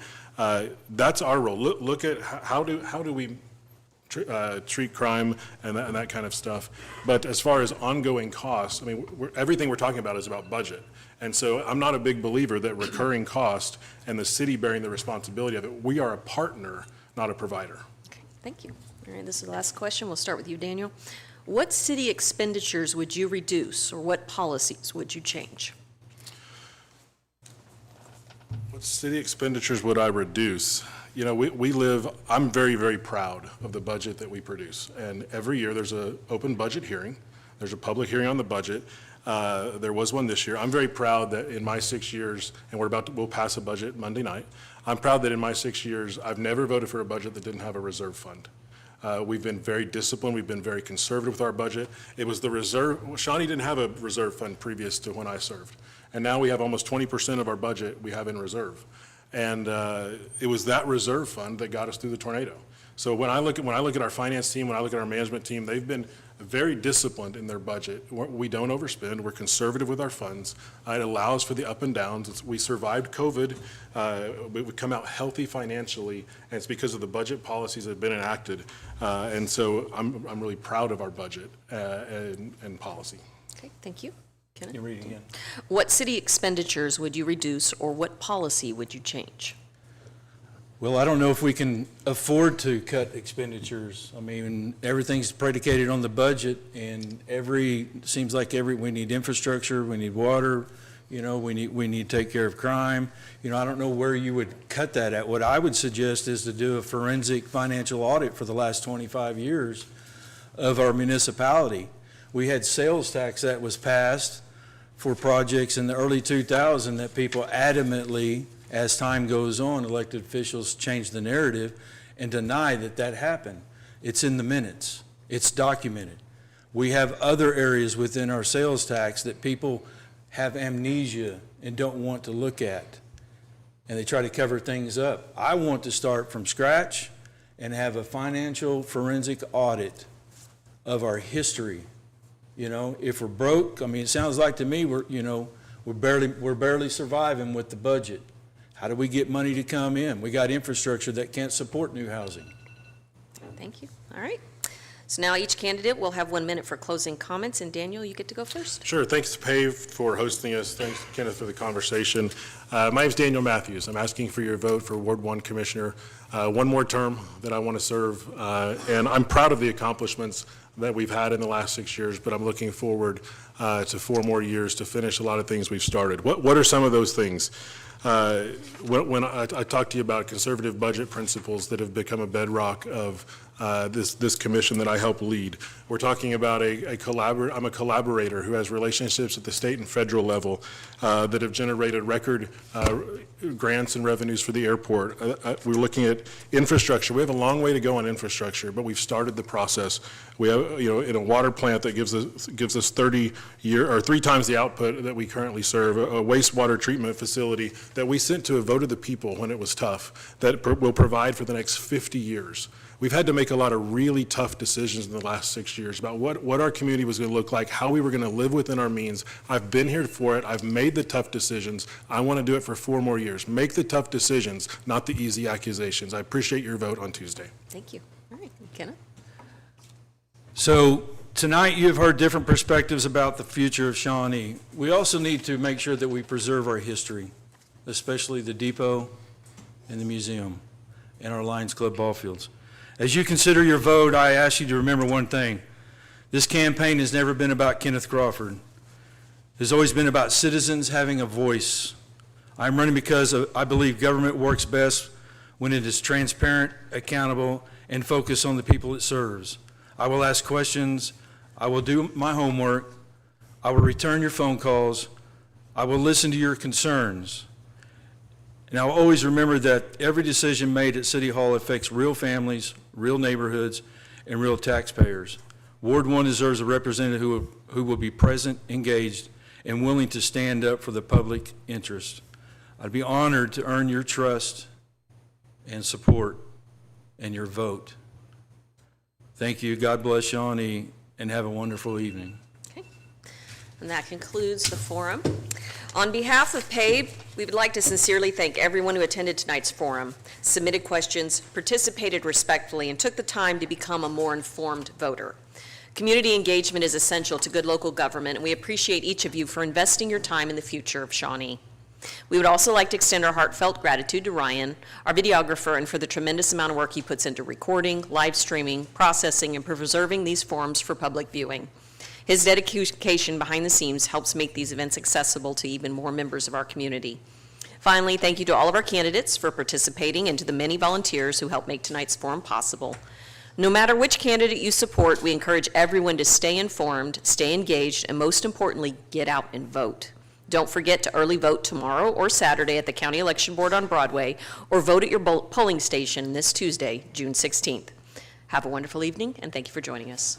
That's our role. Look at how do we treat crime and that kind of stuff. But as far as ongoing costs, I mean, everything we're talking about is about budget. And so I'm not a big believer that recurring cost and the city bearing the responsibility of it, we are a partner, not a provider. Okay, thank you. All right, this is the last question. We'll start with you, Daniel. What city expenditures would you reduce, or what policies would you change? What city expenditures would I reduce? You know, I'm very, very proud of the budget that we produce. And every year there's an open budget hearing. There's a public hearing on the budget. There was one this year. I'm very proud that in my 6 years, and we'll pass a budget Monday night. I'm proud that in my 6 years, I've never voted for a budget that didn't have a reserve fund. We've been very disciplined. We've been very conservative with our budget. It was the reserve. Shawnee didn't have a reserve fund previous to when I served. And now we have almost 20% of our budget we have in reserve. And it was that reserve fund that got us through the tornado. So when I look at our finance team, when I look at our management team, they've been very disciplined in their budget. We don't overspend. We're conservative with our funds. It allows for the up and downs. We survived COVID. We would come out healthy financially, and it's because of the budget policies that have been enacted. And so I'm really proud of our budget and policy. Okay, thank you. Kenneth? You read it again. What city expenditures would you reduce, or what policy would you change? Well, I don't know if we can afford to cut expenditures. I mean, everything's predicated on the budget, and seems like we need infrastructure, we need water, we need to take care of crime. I don't know where you would cut that at. What I would suggest is to do a forensic financial audit for the last 25 years of our municipality. We had sales tax that was passed for projects in the early 2000s that people adamantly, as time goes on, elected officials change the narrative and deny that happened. It's in the minutes. It's documented. We have other areas within our sales tax that people have amnesia and don't want to look at, and they try to cover things up. I want to start from scratch and have a financial forensic audit of our history. If we're broke, it sounds like to me we're barely surviving with the budget. How do we get money to come in? We got infrastructure that can't support new housing. Thank you. All right. So now each candidate will have 1 minute for closing comments, and Daniel, you get to go first. Sure. Thanks to PAVE for hosting us. Thanks, Kenneth, for the conversation. My name's Daniel Matthews. I'm asking for your vote for Ward 1 Commissioner. One more term that I want to serve, and I'm proud of the accomplishments that we've had in the last 6 years, but I'm looking forward to 4 more years to finish a lot of things we've started. What are some of those things? When I talked to you about conservative budget principles that have become a bedrock of this commission that I help lead, we're talking about I'm a collaborator who has relationships at the state and federal level that have generated record grants and revenues for the airport. We're looking at infrastructure. We have a long way to go on infrastructure, but we've started the process. We have, in a water plant that gives us 3 times the output that we currently serve, a wastewater treatment facility that we sent to a vote of the people when it was tough, that will provide for the next 50 years. We've had to make a lot of really tough decisions in the last 6 years about what our community was going to look like, how we were going to live within our means. I've been here for it. I've made the tough decisions. I want to do it for 4 more years. Make the tough decisions, not the easy accusations. I appreciate your vote on Tuesday. Thank you. All right. Kenneth? So tonight you've heard different perspectives about the future of Shawnee. We also need to make sure that we preserve our history, especially the depot and the museum and our Lions Club ball fields. As you consider your vote, I ask you to remember one thing. This campaign has never been about Kenneth Crawford. It's always been about citizens having a voice. I'm running because I believe government works best when it is transparent, accountable, and focused on the people it serves. I will ask questions. I will do my homework. I will return your phone calls. I will listen to your concerns. And I'll always remember that every decision made at City Hall affects real families, real neighborhoods, and real taxpayers. Ward 1 deserves a representative who will be present, engaged, and willing to stand up for the public interest. I'd be honored to earn your trust and support and your vote. Thank you. God bless Shawnee, and have a wonderful evening. Okay. And that concludes the forum. On behalf of PAVE, we would like to sincerely thank everyone who attended tonight's forum, submitted questions, participated respectfully, and took the time to become a more informed voter. Community engagement is essential to good local government, and we appreciate each of you for investing your time in the future of Shawnee. We would also like to extend our heartfelt gratitude to Ryan, our videographer, and for the tremendous amount of work he puts into recording, live streaming, processing, and preserving these forums for public viewing. His dedication behind the scenes helps make these events accessible to even more members of our community. Finally, thank you to all of our candidates for participating and to the many volunteers who helped make tonight's forum possible. No matter which candidate you support, we encourage everyone to stay informed, stay engaged, and most importantly, get out and vote. Don't forget to early vote tomorrow or Saturday at the County Election Board on Broadway, or vote at your polling station this Tuesday, June 16th. Have a wonderful evening, and thank you for joining us.